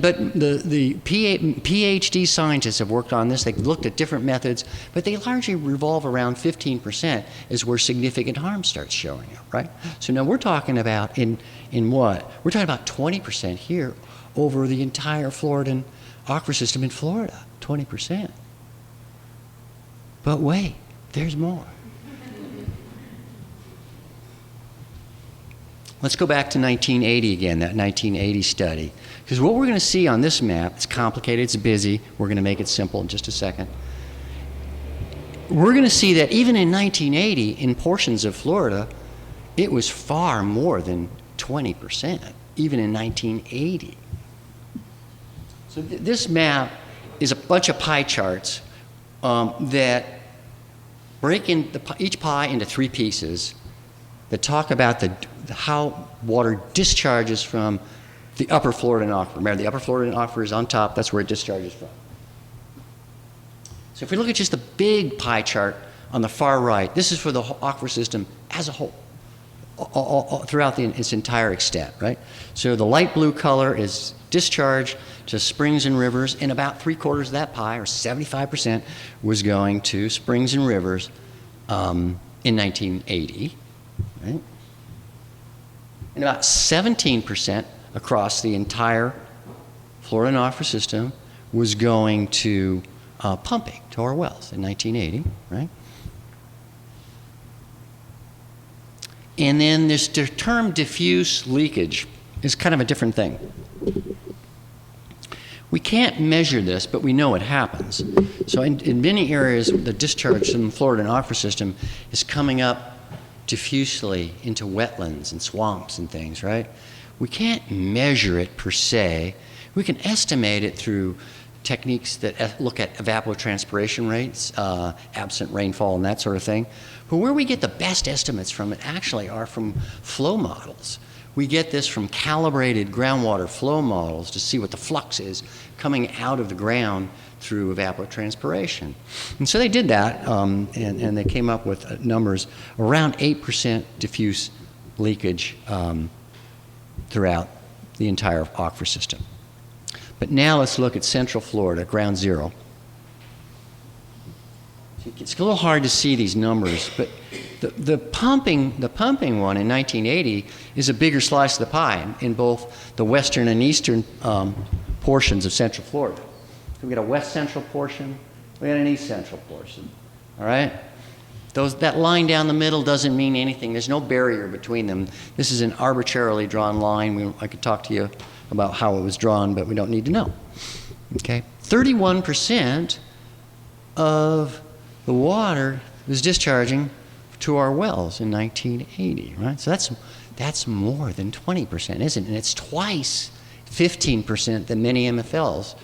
But the PhD scientists have worked on this. They've looked at different methods, but they largely revolve around 15% is where significant harm starts showing up, right? So now we're talking about in what? We're talking about 20% here over the entire Floridan aquifer system in Florida, 20%. But wait, there's more. Let's go back to 1980 again, that 1980 study. Because what we're going to see on this map, it's complicated, it's busy. We're going to make it simple in just a second. We're going to see that even in 1980, in portions of Florida, it was far more than 20%, even in 1980. So this map is a bunch of pie charts that break each pie into three pieces that talk about how water discharges from the upper Floridan aquifer. Remember, the upper Floridan aquifer is on top. That's where it discharges from. So if we look at just the big pie chart on the far right, this is for the aquifer system as a whole, all throughout its entire extent, right? So the light blue color is discharge to springs and rivers, and about 3/4 of that pie, or 75%, was going to springs and rivers in 1980, right? And about 17% across the entire Floridan aquifer system was going to pumping to our wells in 1980, right? And then this term diffuse leakage is kind of a different thing. We can't measure this, but we know it happens. So in many areas, the discharge from the Floridan aquifer system is coming up diffusely into wetlands and swamps and things, right? We can't measure it per se. We can estimate it through techniques that look at evapotranspiration rates, absent rainfall and that sort of thing. But where we get the best estimates from it actually are from flow models. We get this from calibrated groundwater flow models to see what the flux is coming out of the ground through evapotranspiration. And so they did that, and they came up with numbers around 8% diffuse leakage throughout the entire aquifer system. But now let's look at Central Florida, ground zero. It's a little hard to see these numbers, but the pumping one in 1980 is a bigger slice of the pie in both the western and eastern portions of Central Florida. So we got a west central portion, we got an east central portion. All right? That line down the middle doesn't mean anything. There's no barrier between them. This is an arbitrarily drawn line. I could talk to you about how it was drawn, but we don't need to know. Okay? 31% of the water was discharging to our wells in 1980, right? So that's more than 20%, isn't it? And it's twice 15% that many MFLs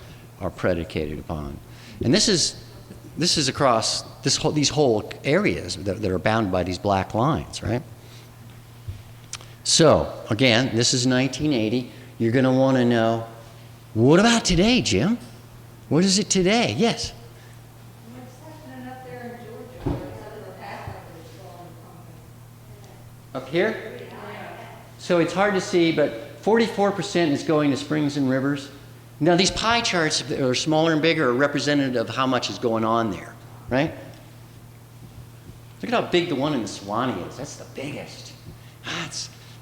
are predicated upon. And this is across these whole areas that are bounded by these black lines, right? So, again, this is 1980. You're going to want to know, what about today, Jim? What is it today? Yes? What's happening up there in Georgia, where it's under the pathway that's going pumping? Up here? So it's hard to see, but 44% is going to springs and rivers. Now, these pie charts that are smaller and bigger are representative of how much is going on there, right? Look at how big the one in the Suwannee is. That's the biggest.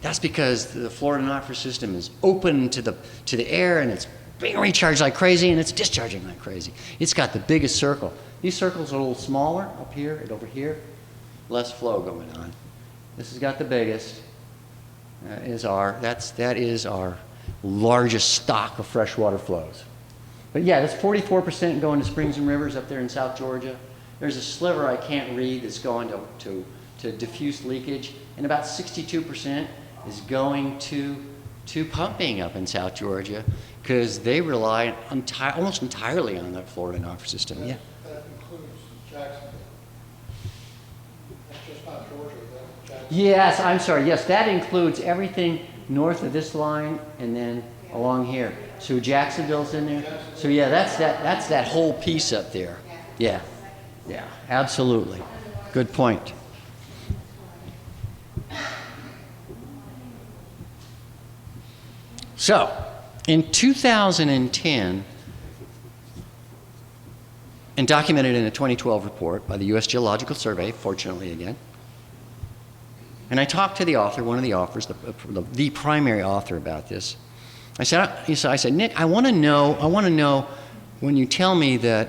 That's because the Floridan Aquifer system is open to the air, and it's being recharged like crazy, and it's discharging like crazy. It's got the biggest circle. These circles are a little smaller up here and over here. Less flow going on. This has got the biggest. That is our largest stock of freshwater flows. But yeah, that's 44% going to springs and rivers up there in South Georgia. There's a sliver I can't read that's going to diffuse leakage, and about 62% is going to pumping up in South Georgia because they rely almost entirely on the Floridan Aquifer system. Yeah. That includes Jacksonville. That's just not Georgia, that's Jacksonville. Yes, I'm sorry. Yes, that includes everything north of this line and then along here. So Jacksonville's in there. So yeah, that's that whole piece up there. Yeah. Yeah, absolutely. Good point. So, in 2010, and documented in a 2012 report by the U.S. Geological Survey, fortunately again, and I talked to the author, one of the authors, the primary author about this. I said, Nick, I want to know when you tell me that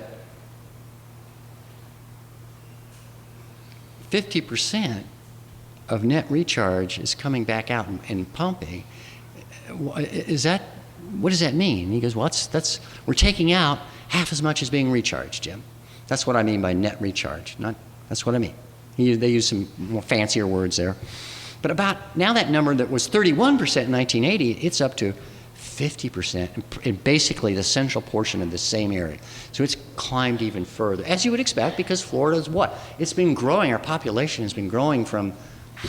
50% of net recharge is coming back out and pumping. What does that mean? And he goes, well, we're taking out half as much as being recharged, Jim. That's what I mean by net recharge. That's what I mean. They use some more fancier words there. But about now that number that was 31% in 1980, it's up to 50% in basically the central portion of the same area. So it's climbed even further, as you would expect, because Florida's what? It's been growing. Our population has been growing from, I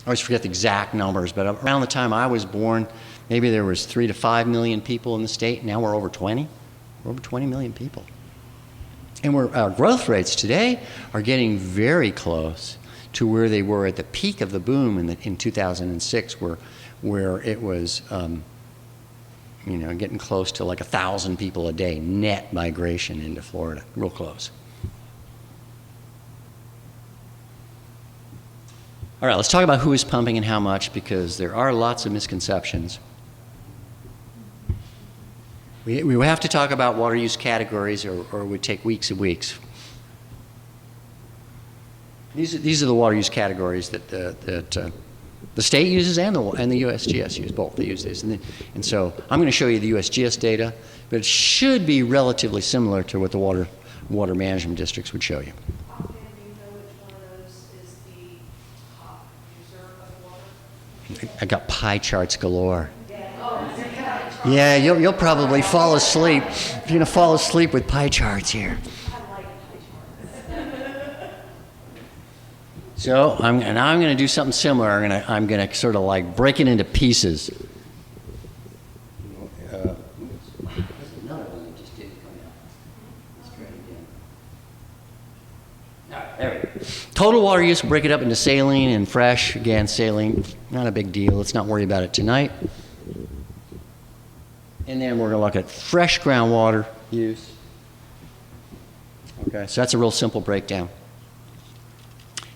always forget the exact numbers, but around the time I was born, maybe there was 3 to 5 million people in the state. Now we're over 20. We're over 20 million people. And our growth rates today are getting very close to where they were at the peak of the boom in 2006, where it was, getting close to like 1,000 people a day net migration into Florida, real close. All right, let's talk about who is pumping and how much, because there are lots of misconceptions. We have to talk about water use categories, or it would take weeks and weeks. These are the water use categories that the state uses and the USGS use. Both they use these, and so I'm going to show you the USGS data, but it should be relatively similar to what the water management districts would show you. Offhand, do you know which one of those is the top user of water? I got pie charts galore. Yeah, you'll probably fall asleep. You're going to fall asleep with pie charts here. So I'm going to do something similar. I'm going to sort of like break it into pieces. Another one that just didn't come out. Let's try it again. All right, there we go. Total water use, we'll break it up into saline and fresh. Again, saline, not a big deal. Let's not worry about it tonight. And then we're going to look at fresh groundwater use. Okay, so that's a real simple breakdown.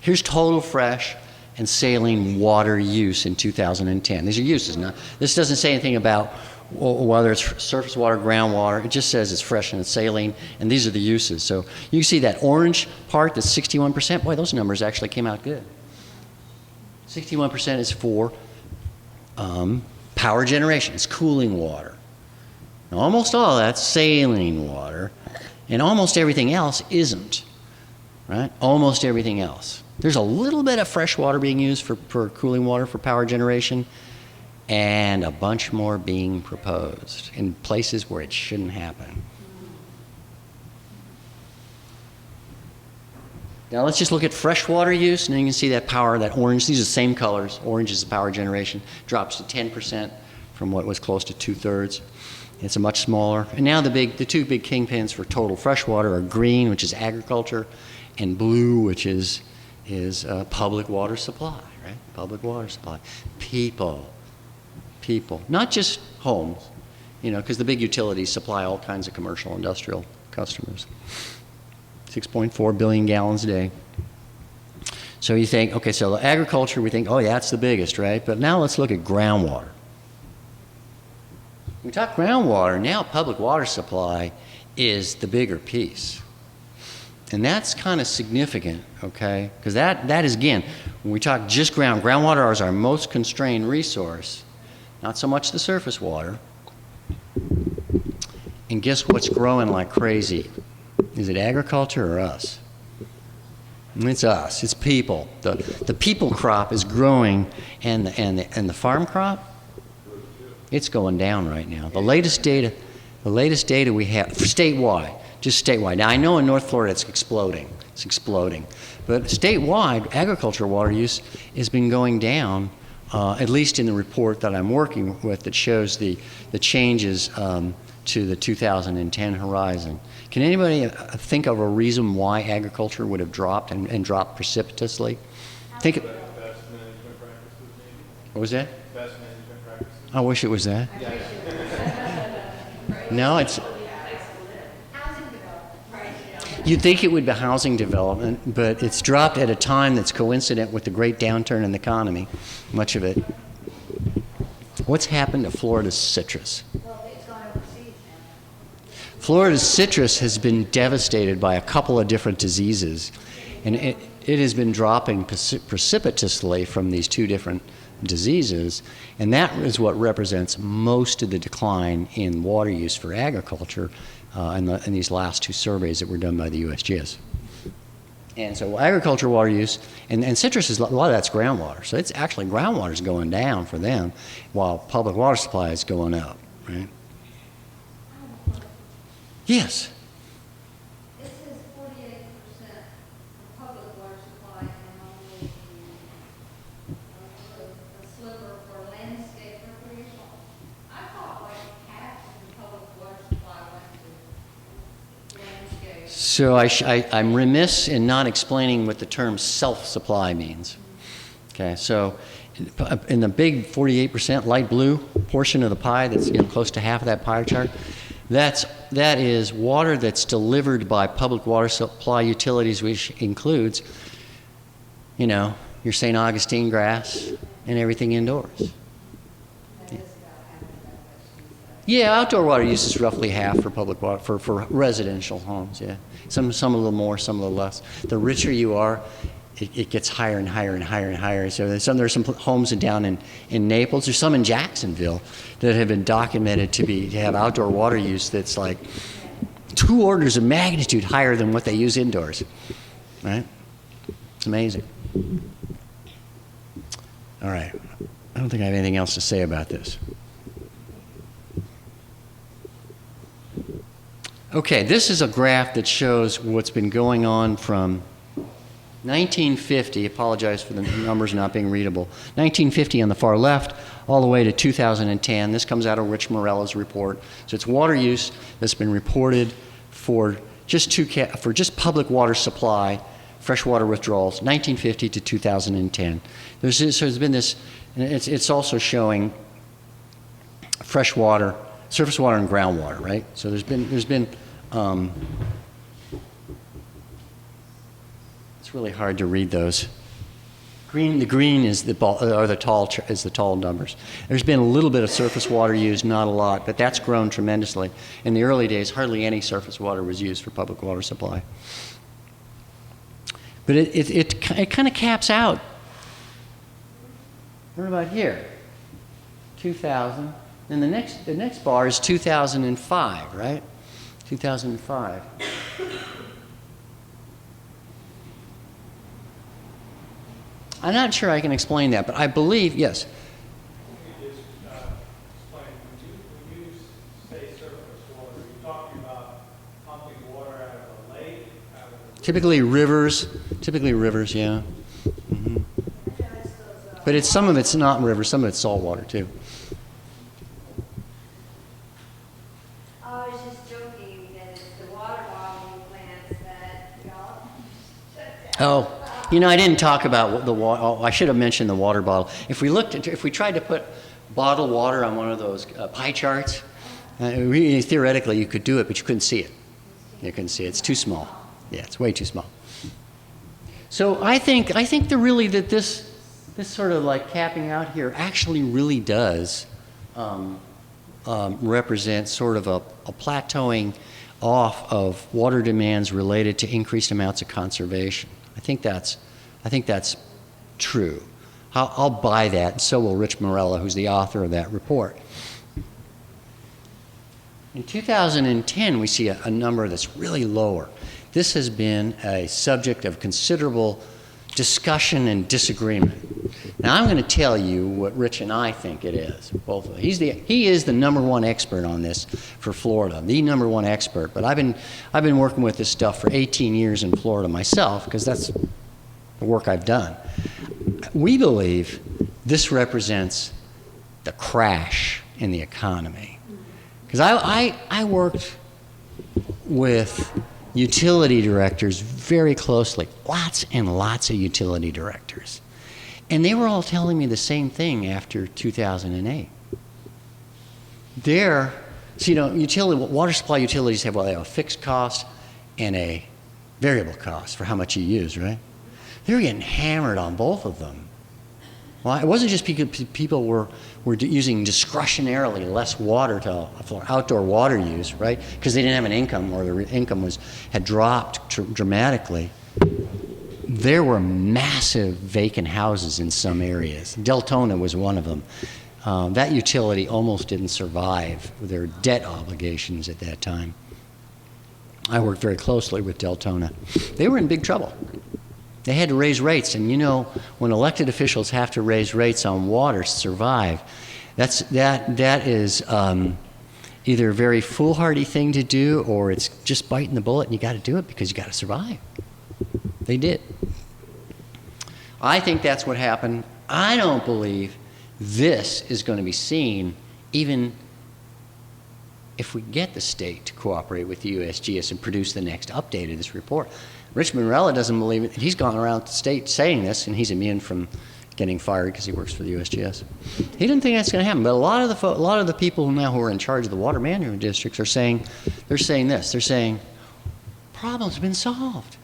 Here's total fresh and saline water use in 2010. These are uses. Now, this doesn't say anything about whether it's surface water, groundwater. It just says it's fresh and it's saline, and these are the uses. So you see that orange part, that's 61%. Boy, those numbers actually came out good. 61% is for power generation. It's cooling water. Now, almost all of that's saline water, and almost everything else isn't, right? Almost everything else. There's a little bit of fresh water being used for cooling water for power generation, and a bunch more being proposed in places where it shouldn't happen. Now let's just look at freshwater use, and you can see that power, that orange, these are the same colors. Orange is the power generation, drops to 10% from what was close to 2/3. It's a much smaller. And now the two big kingpins for total freshwater are green, which is agriculture, and blue, which is public water supply, right? Public water supply. People, not just homes, because the big utilities supply all kinds of commercial, industrial customers. 6.4 billion gallons a day. So you think, okay, so agriculture, we think, oh yeah, that's the biggest, right? But now let's look at groundwater. When we talk groundwater, now public water supply is the bigger piece. And that's kind of significant, okay? Because that is, again, when we talk just groundwater is our most constrained resource, not so much the surface water. And guess what's growing like crazy? Is it agriculture or us? It's us. It's people. The people crop is growing, and the farm crop, it's going down right now. The latest data we have for statewide, just statewide. Now I know in North Florida it's exploding. It's exploding, but statewide agricultural water use has been going down. At least in the report that I'm working with, that shows the changes to the 2010 horizon. Can anybody think of a reason why agriculture would have dropped and dropped precipitously? Think. Best management practices, maybe? What was that? Best management practices. I wish it was that. No, it's. You'd think it would be housing development, but it's dropped at a time that's coincident with the great downturn in the economy, much of it. What's happened to Florida's citrus? Florida's citrus has been devastated by a couple of different diseases, and it has been dropping precipitously from these two different diseases, and that is what represents most of the decline in water use for agriculture in these last two surveys that were done by the USGS. And so agriculture water use, and citrus, is a lot of that's groundwater. So it's actually groundwater is going down for them while public water supply is going up, right? Yes? It says 48% of public water supply and only a sliver for landscape recreation. I thought like half of the public water supply went to landscape. So I'm remiss in not explaining what the term self-supply means. Okay, so in the big 48% light blue portion of the pie, that's close to half of that pie chart, that is water that's delivered by public water supply utilities, which includes, your St. Augustine grass and everything indoors. Yeah, outdoor water use is roughly half for public water, for residential homes, yeah. Some a little more, some a little less. The richer you are, it gets higher and higher and higher and higher. So there's some homes down in Naples. There's some in Jacksonville that have been documented to have outdoor water use that's like 2 orders of magnitude higher than what they use indoors, right? It's amazing. All right. I don't think I have anything else to say about this. Okay, this is a graph that shows what's been going on from 1950, apologize for the numbers not being readable, 1950 on the far left, all the way to 2010. This comes out of Rich Morella's report. So it's water use that's been reported for just public water supply, freshwater withdrawals, 1950 to 2010. There's been this, and it's also showing freshwater, surface water and groundwater, right? So there's been it's really hard to read those. The green is the tall numbers. There's been a little bit of surface water used, not a lot, but that's grown tremendously. In the early days, hardly any surface water was used for public water supply. But it kind of caps out. What about here? 2000. And the next bar is 2005, right? 2005. I'm not sure I can explain that, but I believe, yes. Can you just explain, when you say surface water, are you talking about pumping water out of a lake? Typically rivers, Typically rivers, yeah. Hmm. But some of it's not rivers, some of it's saltwater too. I was just joking that it's the water bottling plants that y'all shut down. Oh, you know, I didn't talk about the water. Oh, I should have mentioned the water bottle. If we tried to put bottled water on one of those pie charts, theoretically you could do it, but you couldn't see it. You couldn't see it. It's too small. Yeah, it's way too small. So I think that this sort of like capping out here actually really does represent sort of a plateauing off of water demands related to increased amounts of conservation. I think that's true. I'll buy that, and so will Rich Morella, who's the author of that report. In 2010, we see a number that's really lower. This has been a subject of considerable discussion and disagreement. Now, I'm going to tell you what Rich and I think it is. Both of them. He is the #1 expert on this for Florida, the #1 expert. But I've been working with this stuff for 18 years in Florida myself, because that's the work I've done. We believe this represents the crash in the economy. Because I worked with utility directors very closely, lots and lots of utility directors. And they were all telling me the same thing after 2008. Water supply utilities they have a fixed cost and a variable cost for how much you use, right? They're getting hammered on both of them. Well, it wasn't just people were using discretionarily less water for outdoor water use, right? Because they didn't have an income, or their income had dropped dramatically. There were massive vacant houses in some areas. Deltona was one of them. That utility almost didn't survive their debt obligations at that time. I worked very closely with Deltona. They were in big trouble. They had to raise rates, and you know, when elected officials have to raise rates on water to survive, that is either a very foolhardy thing to do, or it's just biting the bullet, and you got to do it because you got to survive. They did. I think that's what happened. I don't believe this is going to be seen, even if we get the state to cooperate with the USGS and produce the next update of this report. Rich Morella doesn't believe it. He's gone around the state saying this, and he's immune from getting fired because he works for the USGS. He didn't think that's going to happen, but a lot of the people now who are in charge of the water management districts are saying, they're saying, problems have been solved.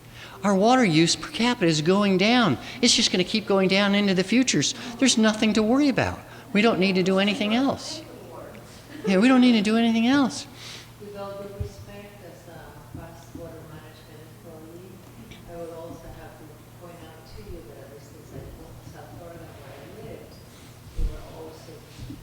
Our water use per capita is going down. It's just going to keep going down into the futures. There's nothing to worry about. We don't need to do anything else. Yeah, we don't need to do anything else. With all due respect, as a past water management employee, I would also have to point out to you that at least in South Florida where I lived, there were also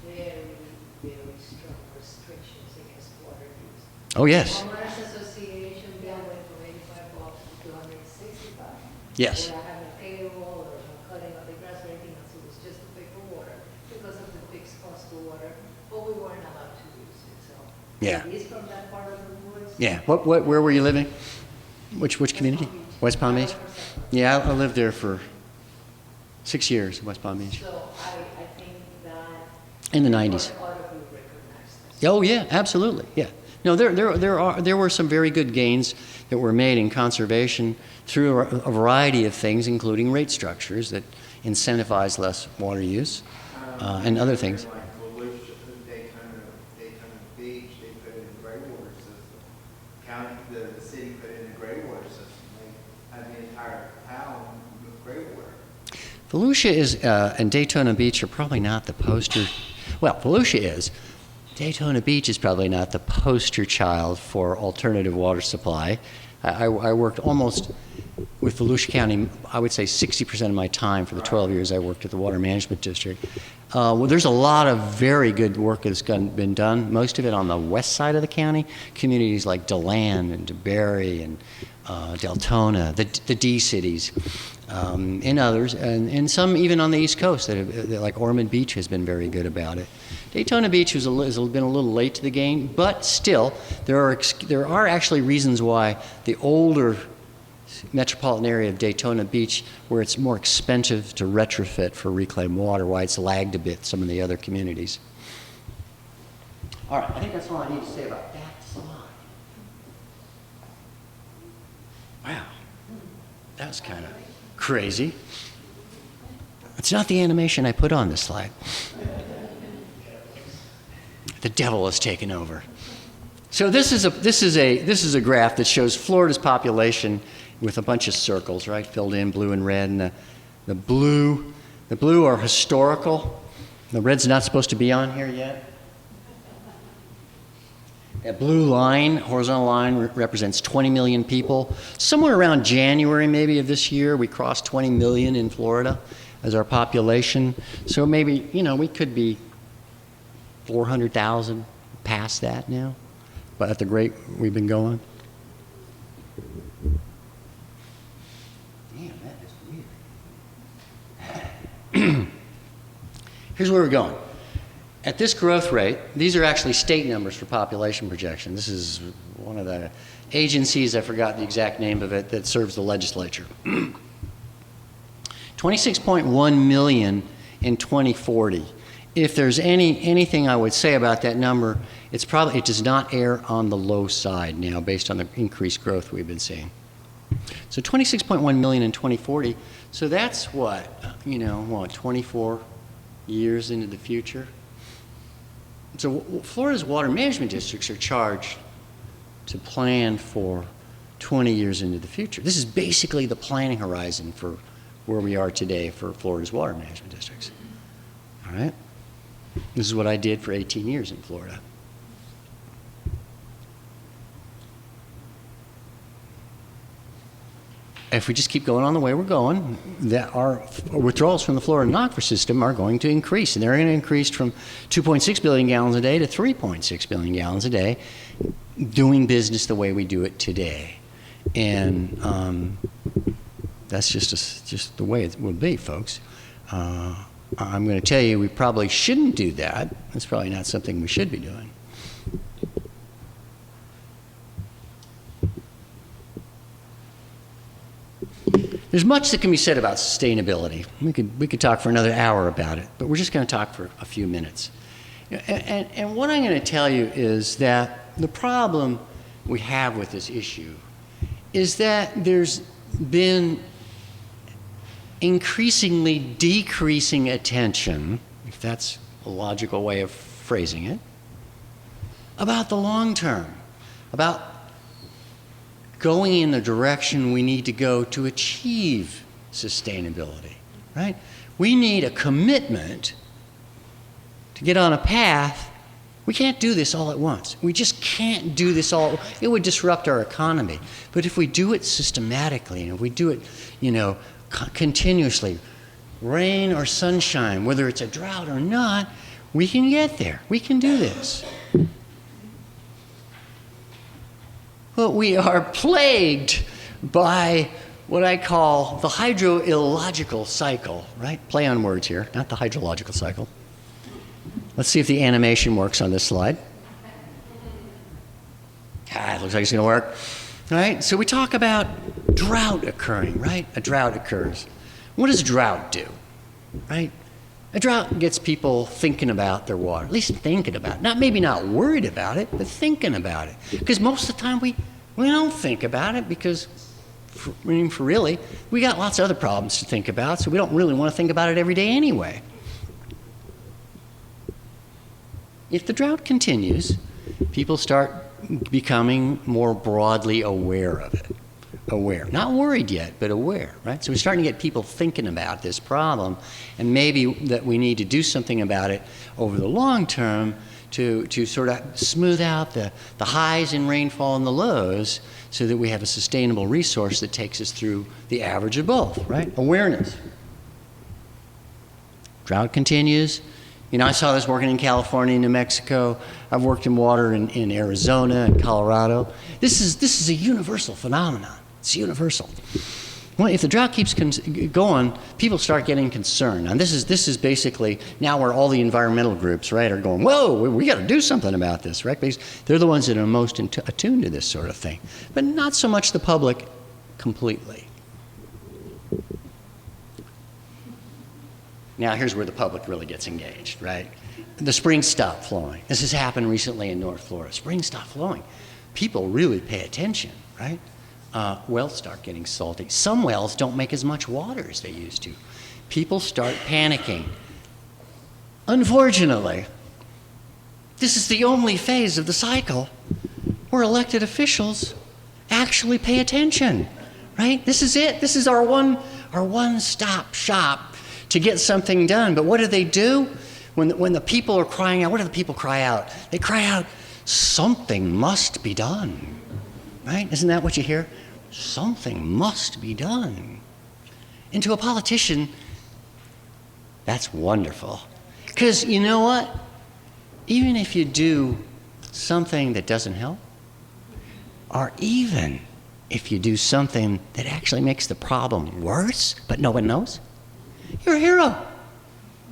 very, very strong restrictions against water use. Oh, yes. Homeowners Association bill went from $85 to $265. Yes. Without having a payroll or no cutting of the grass or anything else, it was just to pay for water because of the fixed cost of water, but we weren't allowed to use it, so. Yeah. It is from that part of the woods. Yeah. Where were you living? Which community? West Palm Beach? Yeah, I lived there for 6 years in West Palm Beach. So I think that. In the 90s. Part of you recognize this. Oh, yeah, absolutely. Yeah. No, there were some very good gains that were made in conservation through a variety of things, including rate structures that incentivize less water use and other things. Like Daytona Beach, they put in a gray water system. The city put in a gray water system. They had the entire town with gray water. Volusia and Daytona Beach are probably not the poster. Well, Volusia is. Daytona Beach is probably not the poster child for alternative water supply. I worked almost with Volusia County, I would say 60% of my time for the 12 years I worked at the Water Management District. Well, there's a lot of very good work that's been done, most of it on the west side of the county. Communities like DeLand and DeBerry and Deltona, the D cities, and others, and some even on the East Coast, like Ormond Beach has been very good about it. Daytona Beach has been a little late to the game, but still, there are actually reasons why the older metropolitan area of Daytona Beach, where it's more expensive to retrofit for reclaimed water, why it's lagged a bit some of the other communities. All right, I think that's all I need to say about that slide. Wow, that was kind of crazy. It's not the animation I put on this slide. The devil has taken over. So this is a graph that shows Florida's population with a bunch of circles, right, filled in blue and red, and the blue are historical. The red's not supposed to be on here yet. That blue line, horizontal line, represents 20 million people. Somewhere around January maybe of this year, we crossed 20 million in Florida as our population. So maybe, we could be 400,000 past that now, but at the rate we've been going. Damn, that is weird. Here's where we're going. At this growth rate, these are actually state numbers for population projection. This is one of the agencies, I forgot the exact name of it, that serves the legislature. 26.1 million in 2040. If there's anything I would say about that number, it does not err on the low side now based on the increased growth we've been seeing. So 26.1 million in 2040, so that's what, 24 years into the future? So Florida's water management districts are charged to plan for 20 years into the future. This is basically the planning horizon for where we are today for Florida's water management districts. All right? This is what I did for 18 years in Florida. If we just keep going on the way we're going, that our withdrawals from the Floridan Aquifer system are going to increase. And they're going to increase from 2.6 billion gallons a day to 3.6 billion gallons a day, doing business the way we do it today. And that's just the way it will be, folks. I'm going to tell you we probably shouldn't do that. That's probably not something we should be doing. There's much that can be said about sustainability. We could talk for another hour about it, but we're just going to talk for a few minutes. And what I'm going to tell you is that the problem we have with this issue is that there's been increasingly decreasing attention, if that's a logical way of phrasing it, about the long term, about going in the direction we need to go to achieve sustainability, right? We need a commitment to get on a path. We can't do this all at once. We just can't do this all. It would disrupt our economy. But if we do it systematically, and if we do it, continuously, rain or sunshine, whether it's a drought or not, we can get there. We can do this. But we are plagued by what I call the hydroillogical cycle, right? Play on words here, not the hydrological cycle. Let's see if the animation works on this slide. It looks like it's going to work. All right, so we talk about drought occurring, right? A drought occurs. What does drought do, right? A drought gets people thinking about their water, at least thinking about it. Maybe not worried about it, but thinking about it. Because most of the time we don't think about it because, for really, we got lots of other problems to think about, so we don't really want to think about it every day anyway. If the drought continues, people start becoming more broadly aware of it. Aware. Not worried yet, but aware, right? So we're starting to get people thinking about this problem, and maybe that we need to do something about it over the long term to sort of smooth out the highs in rainfall and the lows so that we have a sustainable resource that takes us through the average of both, right? Awareness. Drought continues. I saw this working in California, New Mexico. I've worked in water in Arizona and Colorado. This is a universal phenomenon. It's universal. Well, if the drought keeps going, people start getting concerned. And this is basically now where all the environmental groups, right, are going, whoa, we got to do something about this, right? Because they're the ones that are most attuned to this sort of thing. But not so much the public completely. Now, here's where the public really gets engaged, right? The springs stop flowing. This has happened recently in North Florida. Springs stop flowing. People really pay attention, right? Wells start getting salty. Some wells don't make as much water as they used to. People start panicking. Unfortunately, this is the only phase of the cycle where elected officials actually pay attention, right? This is it. This is our one-stop shop to get something done. But what do? When the people are crying out, what do the people cry out? They cry out, something must be done, right? Isn't that what you hear? Something must be done. And to a politician, that's wonderful. Because you know what? Even if you do something that doesn't help, or even if you do something that actually makes the problem worse, but no one knows, you're a hero.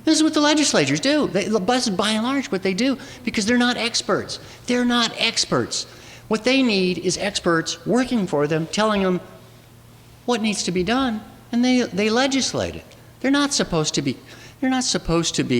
This is what the legislators do. This is by and large what they do, because they're not experts. They're not experts. What they need is experts working for them, telling them what needs to be done, and they legislate it. They're not supposed to be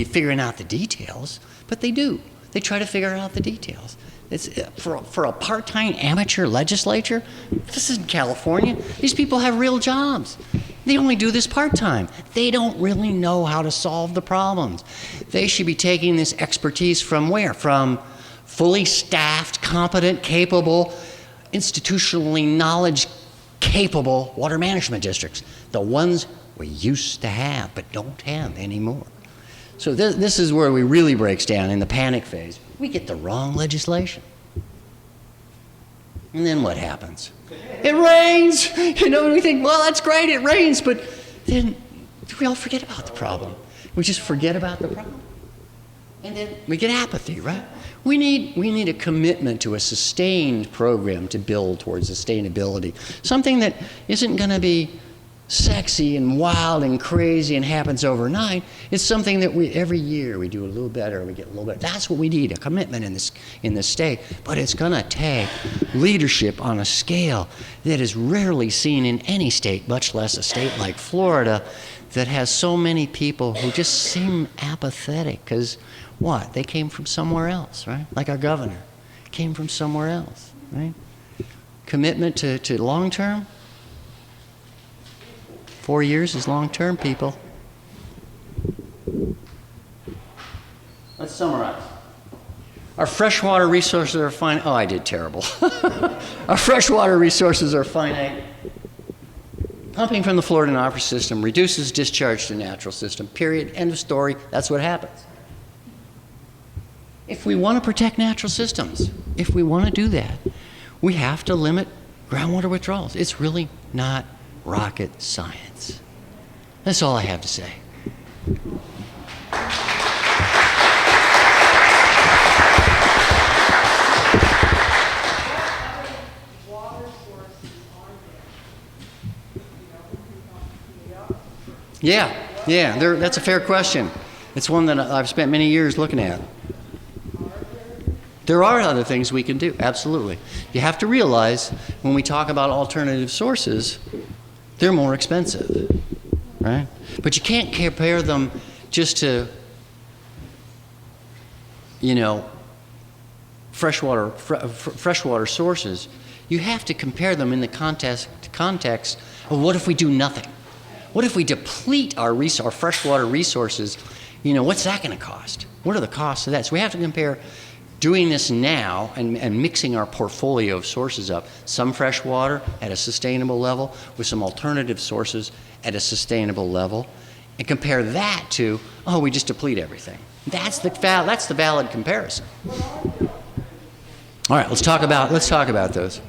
figuring out the details, but they do. They try to figure out the details. It's for a part-time amateur legislature. This isn't California. These people have real jobs. They only do this part-time. They don't really know how to solve the problems. They should be taking this expertise from where? From fully staffed, competent, capable, institutionally knowledge-capable water management districts. The ones we used to have but don't have anymore. So this is where we really breaks down in the panic phase. We get the wrong legislation. And then what happens? It rains! You know, and we think, well, that's great, it rains, but then we all forget about the problem. We just forget about the problem. And then we get apathy, right? We need a commitment to a sustained program to build towards sustainability. Something that isn't going to be sexy and wild and crazy and happens overnight. It's something that every year we do a little better, we get a little better. That's what we need, a commitment in this state. But it's going to take leadership on a scale that is rarely seen in any state, much less a state like Florida that has so many people who just seem apathetic because what? They came from somewhere else, right? Like our governor came from somewhere else, right? Commitment to long-term. 4 years is long-term, people. Let's summarize. Our freshwater resources are finite. Oh, I did terrible. Our freshwater resources are finite. Pumping from the Floridan Aquifer system reduces discharge to the natural system, period. End of story. That's what happens. If we want to protect natural systems, if we want to do that, we have to limit groundwater withdrawals. It's really not rocket science. That's all I have to say. Yeah, that's a fair question. It's one that I've spent many years looking at. There are other things we can do, absolutely. You have to realize when we talk about alternative sources, they're more expensive, right? But you can't compare them just to, freshwater sources. You have to compare them in the context of what if we do nothing? What if we deplete our freshwater resources? What's that going to cost? What are the costs of that? So we have to compare doing this now and mixing our portfolio of sources up, some fresh water at a sustainable level with some alternative sources at a sustainable level, and compare that to, we just deplete everything. That's the valid comparison. All right, let's talk about those.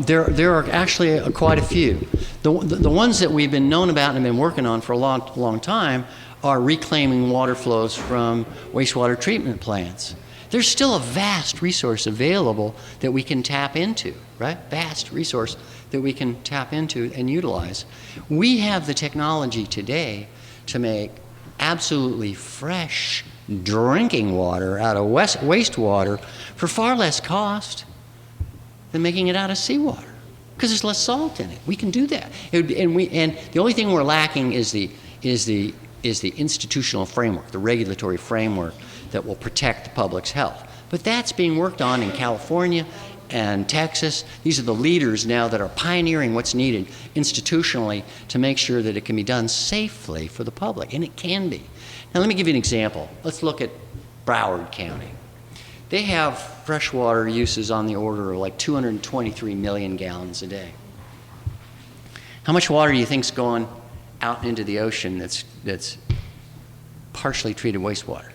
There are actually quite a few. The ones that we've been known about and been working on for a long time are reclaiming water flows from wastewater treatment plants. There's still a vast resource available that we can tap into, right? Vast resource that we can tap into and utilize. We have the technology today to make absolutely fresh drinking water out of wastewater for far less cost than making it out of seawater. because there's less salt in it. We can do that. And the only thing we're lacking is the institutional framework, the regulatory framework that will protect the public's health. But that's being worked on in California and Texas. These are the leaders now that are pioneering what's needed institutionally to make sure that it can be done safely for the public, and it can be. Now let me give you an example. Let's look at Broward County. They have freshwater uses on the order of like 223 million gallons a day. How much water do you think's going out into the ocean that's partially treated wastewater?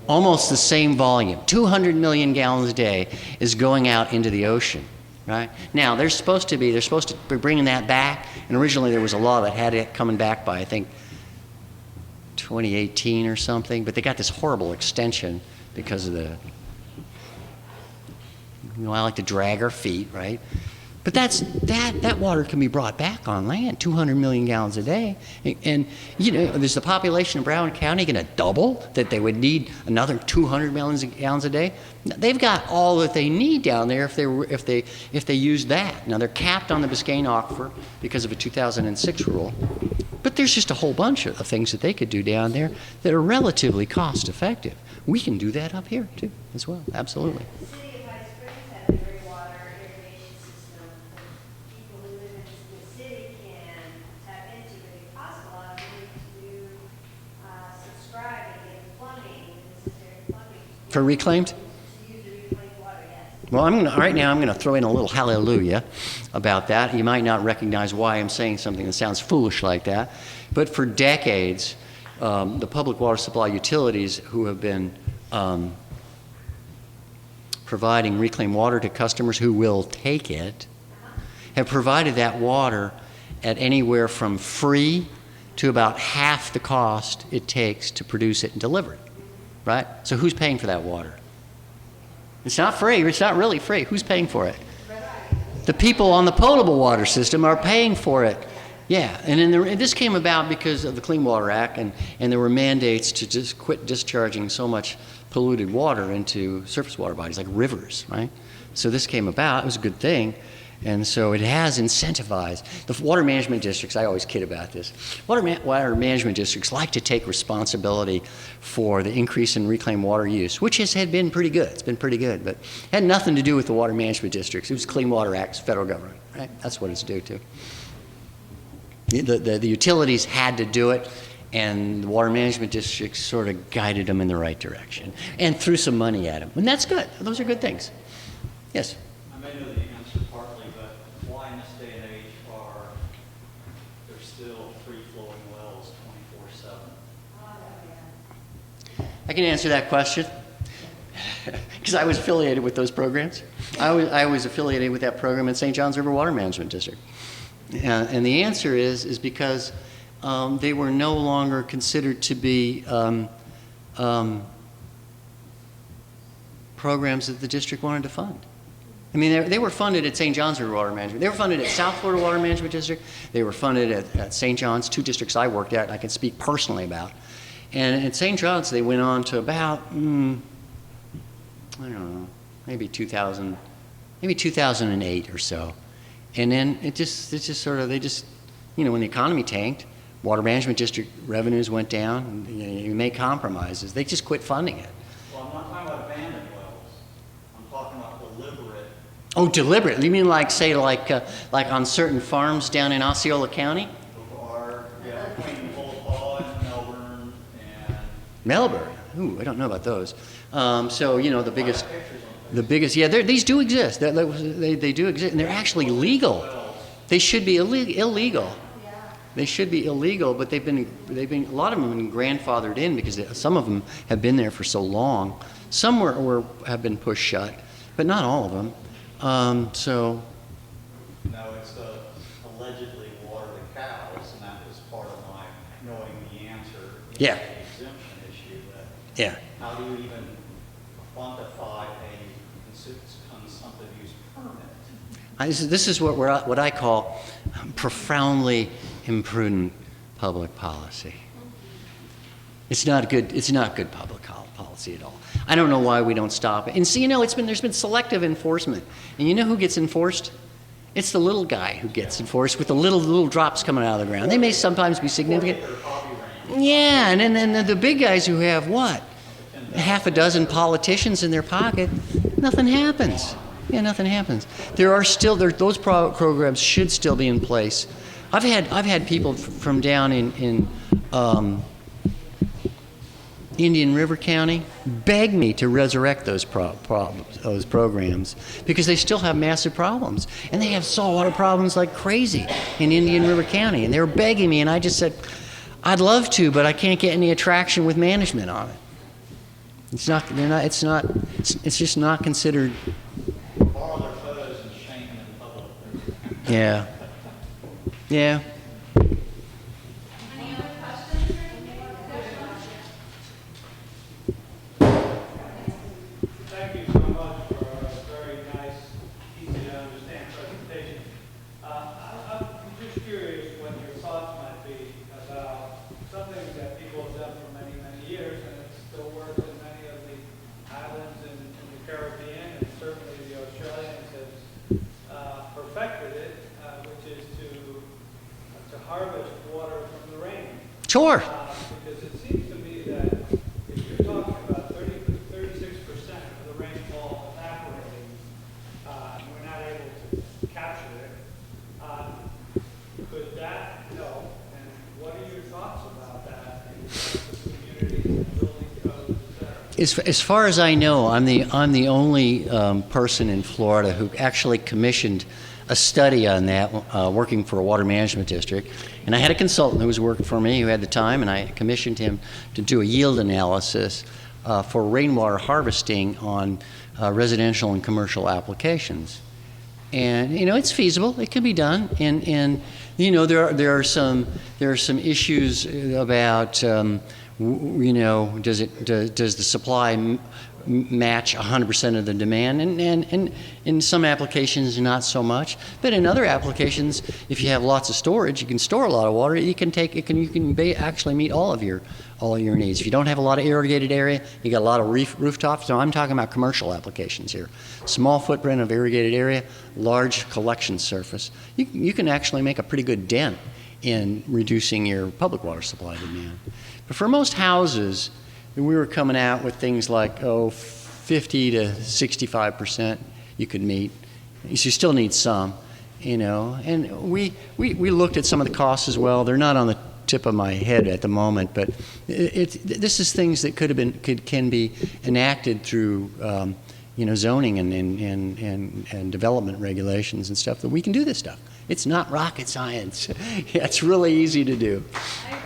Almost the same volume. 200 million gallons a day is going out into the ocean, right? Now, they're supposed to be bringing that back, and originally there was a law that had it coming back by, I think, 2018 or something, but they got this horrible extension because of the, I like to drag our feet, right? But that water can be brought back on land, 200 million gallons a day. And is the population of Broward County going to double, that they would need another 200 million gallons a day? They've got all that they need down there if they use that. Now, they're capped on the Biscayne Aquifer because of a 2006 rule. But there's just a whole bunch of things that they could do down there that are relatively cost effective. We can do that up here, too, as well. Absolutely. The city of High Springs has a great water irrigation system that people who live in the city can tap into, but it costs a lot of money to subscribe and get plumbing, necessary plumbing. For reclaimed? To use the reclaimed water, yes. Well, right now I'm going to throw in a little hallelujah about that. You might not recognize why I'm saying something that sounds foolish like that, but for decades, the public water supply utilities who have been providing reclaimed water to customers who will take it have provided that water at anywhere from free to about half the cost it takes to produce it and deliver it, right? So who's paying for that water? It's not free. It's not really free. Who's paying for it? The people on the potable water system are paying for it. Yeah, and this came about because of the Clean Water Act, and there were mandates to just quit discharging so much polluted water into surface water bodies like rivers, right? So this came about. It was a good thing. And so it has incentivized the water management districts. I always kid about this. Water management districts like to take responsibility for the increase in reclaimed water use, which had been pretty good. It's been pretty good, but it had nothing to do with the water management districts. It was Clean Water Act, federal government, right? That's what it's due to. The utilities had to do it, and the water management districts sort of guided them in the right direction and threw some money at them, and that's good. Those are good things. Yes. I may know the answer partly, but why in this day and age are there still free-flowing wells 24/7? I can answer that question because I was affiliated with those programs. I was affiliated with that program at St. John's River Water Management District. And the answer is because they were no longer considered to be programs that the district wanted to fund. I mean, they were funded at St. John's River Water Management. They were funded at South Florida Water Management District. They were funded at St. John's, two districts I worked at, and I can speak personally about. And at St. John's, they went on to about, I don't know, maybe 2008 or so. And then it just sort of, when the economy tanked, Water Management District revenues went down, and you make compromises. They just quit funding it. Well, I'm not talking about abandoned wells. I'm talking about deliberate. Oh, deliberate. You mean like on certain farms down in Osceola County? Or, between Paul and Melbourne and... Melbourne. Ooh, I don't know about those. The biggest, yeah, these do exist. They do exist, and they're actually legal. They should be illegal. They should be illegal, but they've been a lot of them have been grandfathered in because some of them have been there for so long. Some have been pushed shut, but not all of them. No, it's allegedly water the cows, and that was part of my knowing the answer. Yeah. The exemption issue. Yeah. How do you even quantify a consumptive use permit? This is what I call profoundly imprudent public policy. It's not good. It's not good public policy at all. I don't know why we don't stop it. And see, there's been selective enforcement. And you know who gets enforced? It's the little guy who gets enforced with the little drops coming out of the ground. They may sometimes be significant. Yeah, and then the big guys who have what? Half a dozen politicians in their pocket, nothing happens. Yeah, nothing happens. Those programs should still be in place. I've had people from down in Indian River County beg me to resurrect those programs because they still have massive problems. And they have saltwater problems like crazy in Indian River County. And they were begging me, and I just said, I'd love to, but I can't get any attraction with management on it. It's just not considered. Borrow their photos and shame them in public. Yeah. Yeah. Any other questions? Thank you so much for a very nice, easy to understand presentation. I'm just curious what your thoughts might be about something that people have done for many, many years, and it still works in many of the islands in the Caribbean, and certainly the Australians have perfected it, which is to harvest water from the rain. Sure. Because it seems to me that if you're talking about 36% of the rainfall evaporating, and we're not able to capture it, could that help? And what are your thoughts about that in terms of communities and building codes, et cetera? As far as I know, I'm the only person in Florida who actually commissioned a study on that, working for a water management district. And I had a consultant who was working for me who had the time, and I commissioned him to do a yield analysis for rainwater harvesting on residential and commercial applications. And it's feasible; it can be done. And there are some issues about does the supply match 100% of the demand, and in some applications not so much, but in other applications, if you have lots of storage, you can store a lot of water. You can actually meet all of your needs. If you don't have a lot of irrigated area, you got a lot of rooftops. So I'm talking about commercial applications here. Small footprint of irrigated area, large collection surface. You can actually make a pretty good dent in reducing your public water supply demand. But for most houses, we were coming out with things like 50 to 65% you could meet. You still need some, And we looked at some of the costs as well. They're not on the tip of my head at the moment, but this is things that can be enacted through zoning and development regulations and stuff, that we can do this stuff. It's not rocket science. Yeah, it's really easy to do. I